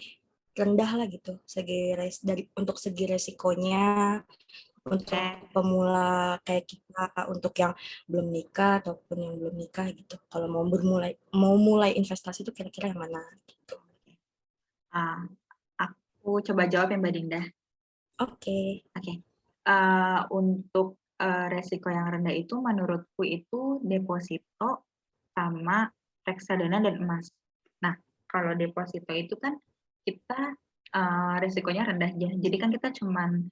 [SPEAKER 2] rendah lah gitu, untuk segi resikonya, untuk pemula kayak kita, untuk yang belum nikah ataupun yang belum nikah gitu. Kalau mau mulai investasi itu kira-kira yang mana gitu.
[SPEAKER 1] Aku coba jawab ya Mbak Dinda.
[SPEAKER 2] Oke.
[SPEAKER 1] Untuk resiko yang rendah itu menurutku itu deposito sama reksadana dan emas. Nah, kalau deposito itu kan kita resikonya rendah aja. Jadi kan kita cuman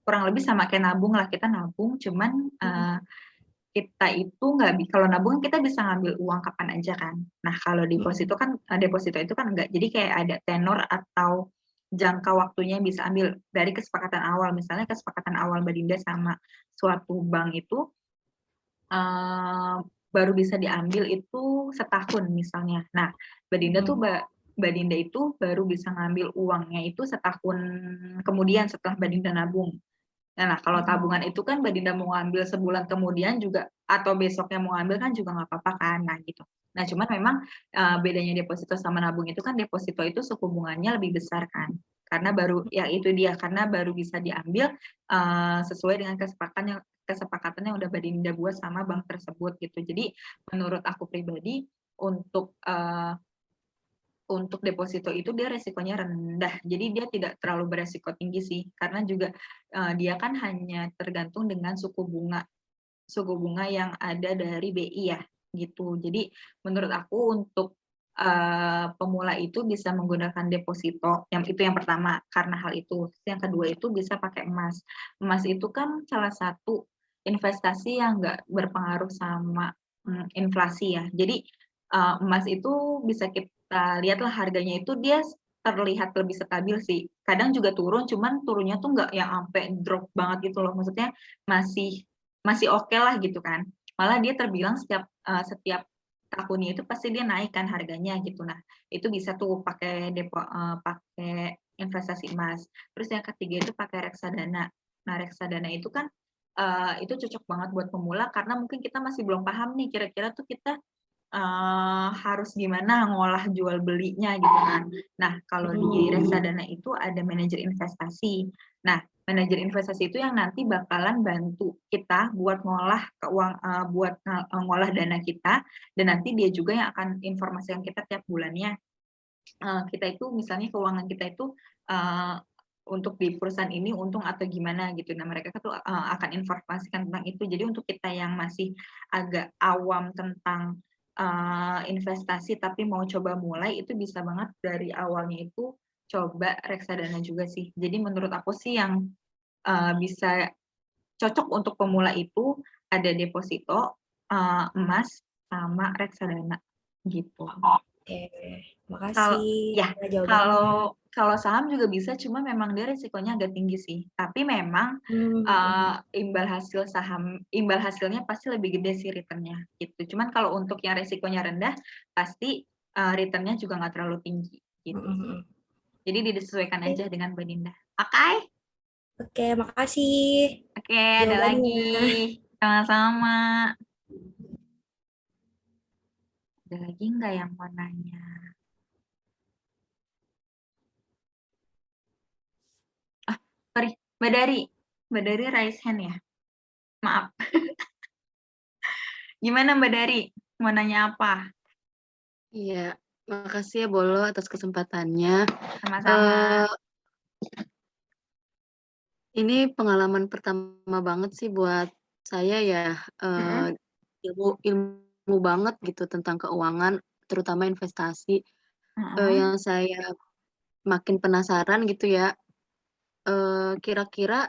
[SPEAKER 1] kurang lebih sama kayak nabung lah, kita nabung, cuman kita itu kalau nabung kita bisa ngambil uang kapan aja kan. Nah, kalau deposito itu kan enggak. Jadi kayak ada tenor atau jangka waktunya bisa ambil dari kesepakatan awal. Misalnya kesepakatan awal Mbak Dinda sama suatu bank itu baru bisa diambil itu setahun misalnya. Nah, Mbak Dinda itu baru bisa ngambil uangnya itu setahun kemudian setelah Mbak Dinda nabung. Nah, kalau tabungan itu kan Mbak Dinda mau ngambil sebulan kemudian juga, atau besoknya mau ngambil kan juga nggak apa-apa kan, nah gitu. Nah, cuman memang bedanya deposito sama nabung itu kan deposito itu suku bunganya lebih besar kan, karena baru bisa diambil sesuai dengan kesepakatan yang udah Mbak Dinda buat sama bank tersebut gitu. Jadi menurut aku pribadi untuk deposito itu dia resikonya rendah, jadi dia tidak terlalu beresiko tinggi sih, karena juga dia kan hanya tergantung dengan suku bunga yang ada dari BI ya, gitu. Jadi menurut aku untuk pemula itu bisa menggunakan deposito, itu yang pertama karena hal itu. Yang kedua itu bisa pakai emas. Emas itu kan salah satu investasi yang nggak berpengaruh sama inflasi ya. Jadi emas itu bisa kita lihatlah harganya itu dia terlihat lebih stabil sih. Kadang juga turun, cuman turunnya tuh nggak yang sampai drop banget gitu loh. Maksudnya masih oke lah gitu kan. Malah dia terbilang setiap tahunnya itu pasti dia naik kan harganya gitu. Nah, itu bisa tuh pakai investasi emas. Terus yang ketiga itu pakai reksadana. Nah, reksadana itu kan itu cocok banget buat pemula karena mungkin kita masih belum paham nih kira-kira tuh kita harus gimana ngolah jual belinya gitu kan. Nah, kalau di reksadana itu ada manajer investasi. Nah, Manajer investasi itu yang nanti bakalan bantu kita buat ngolah dana kita, dan nanti dia juga yang akan informasikan kita tiap bulannya. Kita itu misalnya keuangan kita itu untuk di perusahaan ini untung atau gimana gitu. Nah, mereka tuh akan informasikan tentang itu. Jadi untuk kita yang masih agak awam tentang investasi tapi mau coba mulai, itu bisa banget dari awalnya itu coba reksadana juga sih. Jadi menurut aku sih yang bisa cocok untuk pemula itu ada deposito, emas, sama reksadana gitu.
[SPEAKER 2] Oke,
[SPEAKER 1] Kalau
[SPEAKER 2] makasih
[SPEAKER 1] ya,
[SPEAKER 2] jawabannya.
[SPEAKER 1] kalau saham juga bisa, cuma memang dia risikonya agak tinggi sih. Tapi memang imbal hasilnya pasti lebih gede sih return-nya gitu. Cuman kalau untuk yang risikonya rendah, pasti return-nya juga nggak terlalu tinggi gitu. Jadi disesuaikan aja dengan Mbak Dinda. Oke?
[SPEAKER 2] Oke, makasih
[SPEAKER 1] Oke, ada
[SPEAKER 2] jawabannya.
[SPEAKER 1] lagi. Sama-sama. Ada lagi nggak yang mau nanya? Sorry, Mbak Dari raise hand ya? Maaf. Gimana Mbak Dari? Mau nanya apa?
[SPEAKER 4] Iya, makasih ya Bolo atas kesempatannya.
[SPEAKER 1] Sama-sama.
[SPEAKER 4] Ini pengalaman pertama banget sih buat saya ya. Ilmu banget gitu tentang keuangan, terutama investasi. Yang saya makin penasaran gitu ya. Kira-kira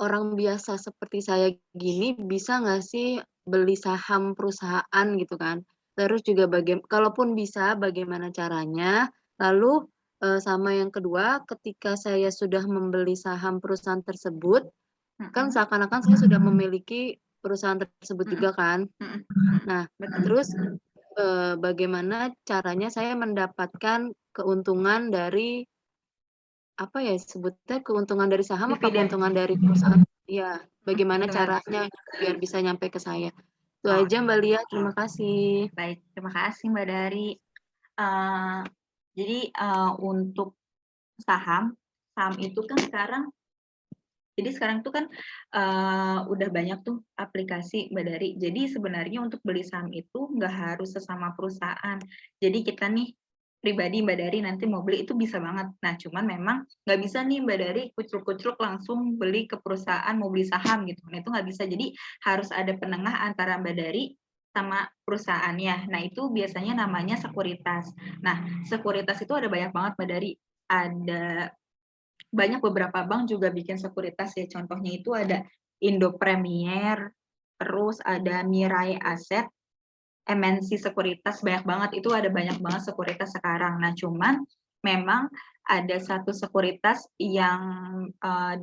[SPEAKER 4] orang biasa seperti saya gini bisa nggak sih beli saham perusahaan gitu kan? Terus juga kalaupun bisa bagaimana caranya? Lalu sama yang kedua, ketika saya sudah membeli saham perusahaan tersebut, kan seakan-akan saya sudah memiliki perusahaan tersebut juga kan? Nah, terus bagaimana caranya saya mendapatkan keuntungan dari apa ya sebutnya keuntungan dari saham apa
[SPEAKER 1] Dividen.
[SPEAKER 4] keuntungan dari perusahaan? Ya, bagaimana
[SPEAKER 1] Keuntungan.
[SPEAKER 4] caranya biar bisa nyampe ke saya? Itu aja Mbak Lia, terima kasih.
[SPEAKER 1] Baik, terima kasih Mbak Dari. Jadi untuk saham itu kan sekarang itu kan udah banyak tuh aplikasi Mbak Dari. Jadi sebenarnya untuk beli saham itu nggak harus sesama perusahaan. Jadi kita nih pribadi Mbak Dari nanti mau beli itu bisa banget. Nah, cuman memang nggak bisa nih Mbak Dari kucluk-kucluk langsung beli ke perusahaan mau beli saham gitu. Nah, itu nggak bisa. Jadi harus ada penengah antara Mbak Dari sama perusahaannya. Nah, itu biasanya namanya sekuritas. Nah, sekuritas itu ada banyak banget Mbak Dari. Ada banyak beberapa bank juga bikin sekuritas ya. Contohnya itu ada Indo Premier, terus ada Mirai Asset, MNC Sekuritas, banyak banget. Itu ada banyak banget sekuritas sekarang. Nah, cuman memang ada satu sekuritas yang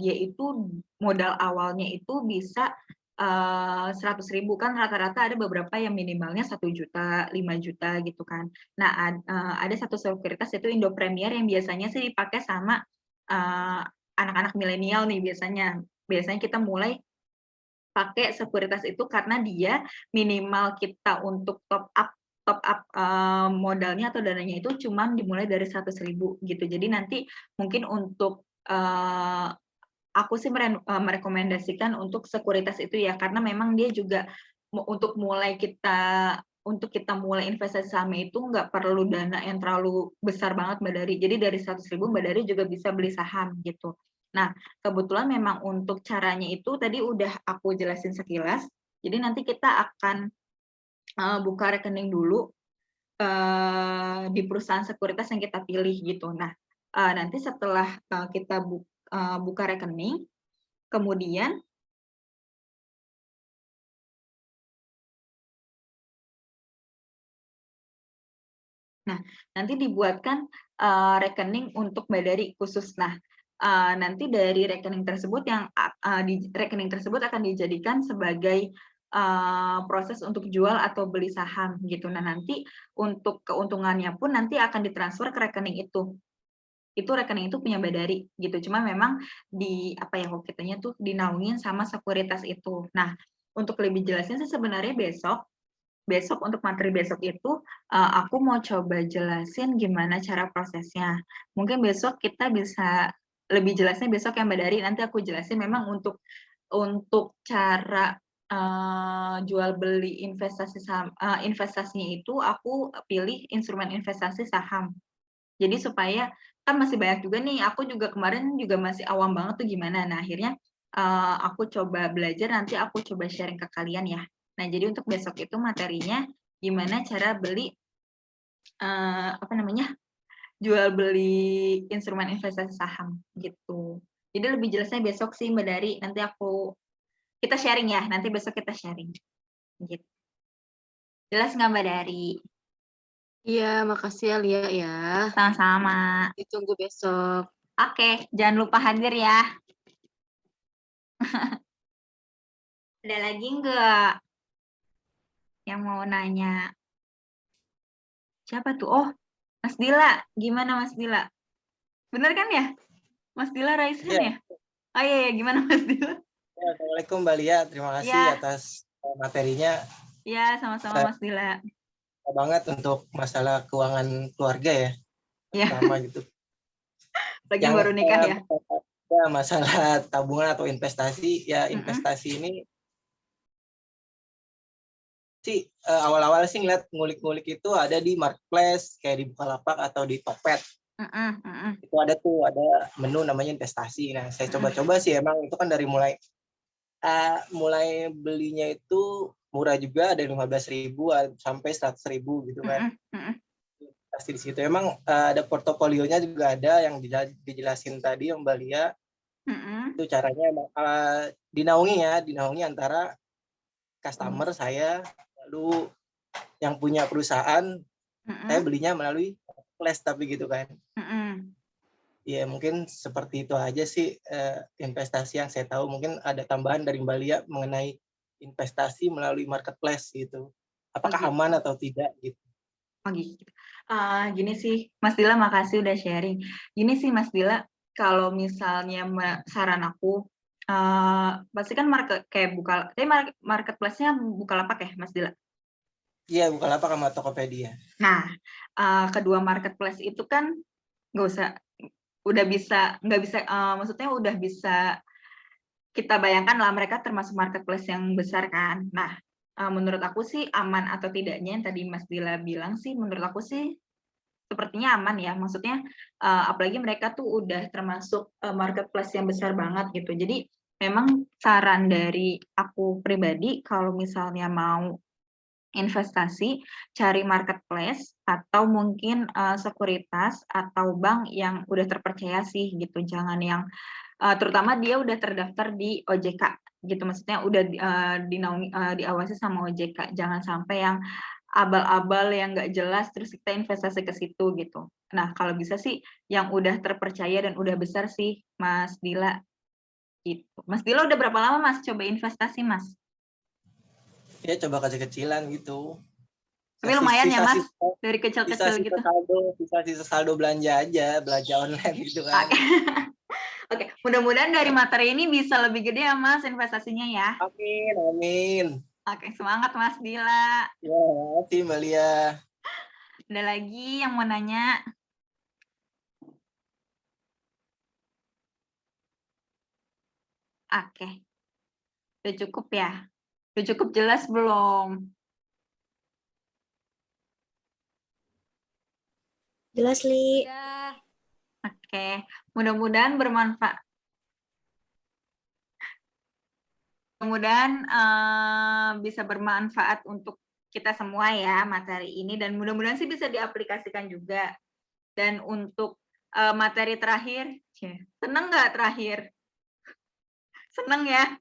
[SPEAKER 1] dia itu modal awalnya itu bisa 100.000 kan rata-rata ada beberapa yang minimalnya 1 juta, 5 juta gitu kan. Nah, ada satu sekuritas yaitu Indo Premier yang biasanya sih dipakai sama anak-anak milenial nih biasanya. Biasanya kita mulai pakai sekuritas itu karena dia minimal kita untuk top up modalnya atau dananya itu cuma dimulai dari 100.000 gitu. Jadi nanti mungkin untuk aku sih merekomendasikan untuk sekuritas itu ya, karena memang dia juga untuk kita mulai investasi saham itu nggak perlu dana yang terlalu besar banget Mbak Dari. Jadi dari 100.000 Mbak Dari juga bisa beli saham gitu. Nah, kebetulan memang untuk caranya itu tadi udah aku jelasin sekilas. Jadi nanti kita akan buka rekening dulu di perusahaan sekuritas yang kita pilih gitu. Nah, nanti setelah kita buka rekening, kemudian nanti dibuatkan rekening untuk Mbak Dari khusus. Nah, nanti dari rekening tersebut di rekening tersebut akan dijadikan sebagai proses untuk jual atau beli saham gitu. Nah, nanti untuk keuntungannya pun nanti akan ditransfer ke rekening itu. Itu rekening itu punya Mbak Dari gitu. Cuma memang kalau kitanya tuh dinaungin sama sekuritas itu. Nah, untuk lebih jelasnya sih sebenarnya besok untuk materi besok itu aku mau coba jelasin gimana cara prosesnya. Mungkin besok kita bisa lebih jelasnya besok ya Mbak Dari, nanti aku jelasin memang untuk cara jual beli investasi saham, investasinya itu aku pilih instrumen investasi saham. Jadi supaya kan masih banyak juga nih, aku juga kemarin juga masih awam banget tuh gimana. Nah akhirnya aku coba belajar, nanti aku coba sharing ke kalian ya. Nah jadi untuk besok itu materinya gimana cara beli jual beli instrumen investasi saham gitu. Jadi lebih jelasnya besok sih Mbak Dari, nanti kita sharing ya, nanti besok kita sharing. Gitu. Jelas nggak Mbak Dari?
[SPEAKER 4] Iya, makasih ya Lia ya.
[SPEAKER 1] Sama-sama.
[SPEAKER 4] Ditunggu besok.
[SPEAKER 1] Oke, jangan lupa hadir ya. Ada lagi nggak yang mau nanya? Siapa tuh? Oh, Mas Dila. Gimana Mas Dila? Bener kan ya? Mas Dila raise hand ya? Oh iya, gimana Mas Dila?
[SPEAKER 3] Assalamualaikum Mbak Lia, terima kasih atas materinya.
[SPEAKER 1] Ya, sama-sama Mas Dila.
[SPEAKER 3] Banget untuk masalah keuangan keluarga ya.
[SPEAKER 1] Ya.
[SPEAKER 3] Sama gitu.
[SPEAKER 1] Lagi yang baru nikah ya?
[SPEAKER 3] Ya, masalah tabungan atau investasi, ya investasi ini sih awal-awal sih ngeliat ngulik-ngulik itu ada di marketplace, kayak di Bukalapak atau di Tokped. Itu ada menu namanya investasi. Nah, saya coba-coba sih, emang itu kan dari mulai belinya itu murah juga, ada 15.000 sampai 100.000 gitu kan. Pasti di situ emang ada portofolionya juga, ada yang dijelasin tadi Mbak Lia. Itu caranya dinaungi antara customer saya, lalu yang punya perusahaan, saya belinya melalui flash tapi gitu kan. Ya mungkin seperti itu aja sih investasi yang saya tahu. Mungkin ada tambahan dari Mbak Lia mengenai investasi melalui marketplace gitu. Apakah aman atau tidak gitu.
[SPEAKER 1] Oh gitu. Gini sih, Mas Dila, makasih udah sharing. Gini sih Mas Dila, kalau misalnya saran aku, pasti kan marketplace-nya Bukalapak ya Mas Dila?
[SPEAKER 3] Iya, Bukalapak sama Tokopedia.
[SPEAKER 1] Nah, kedua marketplace itu kan maksudnya udah bisa kita bayangkan lah, mereka termasuk marketplace yang besar kan. Nah, menurut aku sih aman atau tidaknya yang tadi Mas Dila bilang sih, menurut aku sih sepertinya aman ya. Maksudnya apalagi mereka tuh udah termasuk marketplace yang besar banget gitu. Jadi memang saran dari aku pribadi, kalau misalnya mau investasi, cari marketplace atau mungkin sekuritas atau bank yang udah terpercaya sih gitu. Jangan yang terutama dia udah terdaftar di OJK gitu, maksudnya udah diawasi sama OJK. Jangan sampai yang abal-abal yang nggak jelas terus kita investasi ke situ gitu. Nah kalau bisa sih yang udah terpercaya dan udah besar sih Mas Dila gitu. Mas Dila udah berapa lama Mas coba investasi Mas?
[SPEAKER 3] Ya coba kecil-kecilan gitu.
[SPEAKER 1] Tapi lumayan ya Mas, dari kecil-kecil gitu.
[SPEAKER 3] Sisa saldo belanja online gitu kan.
[SPEAKER 1] Oke, mudah-mudahan dari materi ini bisa lebih gede ya Mas investasinya ya.
[SPEAKER 3] Amin.
[SPEAKER 1] Oke, semangat Mas Dila.
[SPEAKER 3] Ya, makasih Mbak Lia.
[SPEAKER 1] Ada lagi yang mau nanya? Oke. Udah cukup ya? Udah cukup jelas belum?
[SPEAKER 2] Jelas, Li.
[SPEAKER 1] Oke, mudah-mudahan bermanfaat. Mudah-mudahan bisa bermanfaat untuk kita semua ya materi ini, dan mudah-mudahan sih bisa diaplikasikan juga. Dan untuk materi terakhir, seneng nggak terakhir? Seneng ya?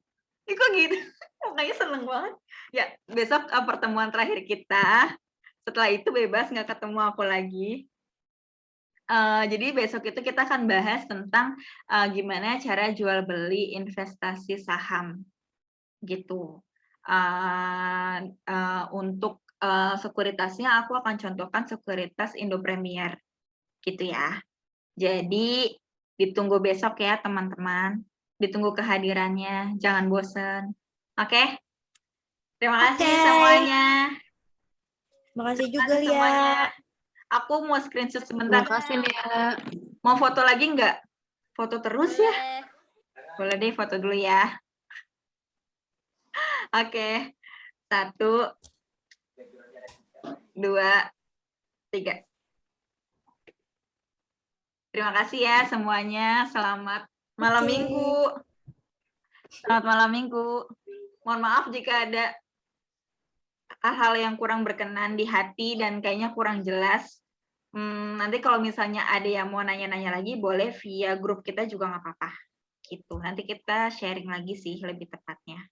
[SPEAKER 1] Ini kok gitu? Kayaknya seneng banget. Ya, besok pertemuan terakhir kita. Setelah itu bebas, nggak ketemu aku lagi. Jadi besok itu kita akan bahas tentang gimana cara jual beli investasi saham gitu. Untuk sekuritasnya aku akan contohkan sekuritas Indo Premier gitu ya. Jadi ditunggu besok ya teman-teman. Ditunggu kehadirannya, jangan bosen. Oke? Terima kasih semuanya.
[SPEAKER 2] Terima kasih juga Lia.
[SPEAKER 1] Aku mau screenshot sebentar.
[SPEAKER 4] Terima kasih Lia.
[SPEAKER 1] Mau foto lagi nggak? Foto terus ya? Boleh deh foto dulu ya. Oke. 1, 2, 3. Terima kasih ya semuanya. Selamat malam minggu. Selamat malam minggu. Mohon maaf jika ada hal-hal yang kurang berkenan di hati dan kayaknya kurang jelas. Nanti kalau misalnya ada yang mau nanya-nanya lagi, boleh via grup kita juga nggak apa-apa. Gitu. Nanti kita sharing lagi sih lebih tepatnya.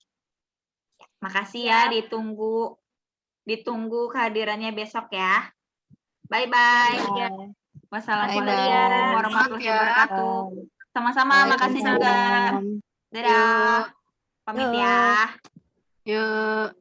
[SPEAKER 1] Makasih ya, ditunggu kehadirannya besok ya. Bye-bye. Wassalamualaikum warahmatullahi wabarakatuh. Sama-sama, makasih juga. Dadah. Pamit ya.
[SPEAKER 4] Yuk.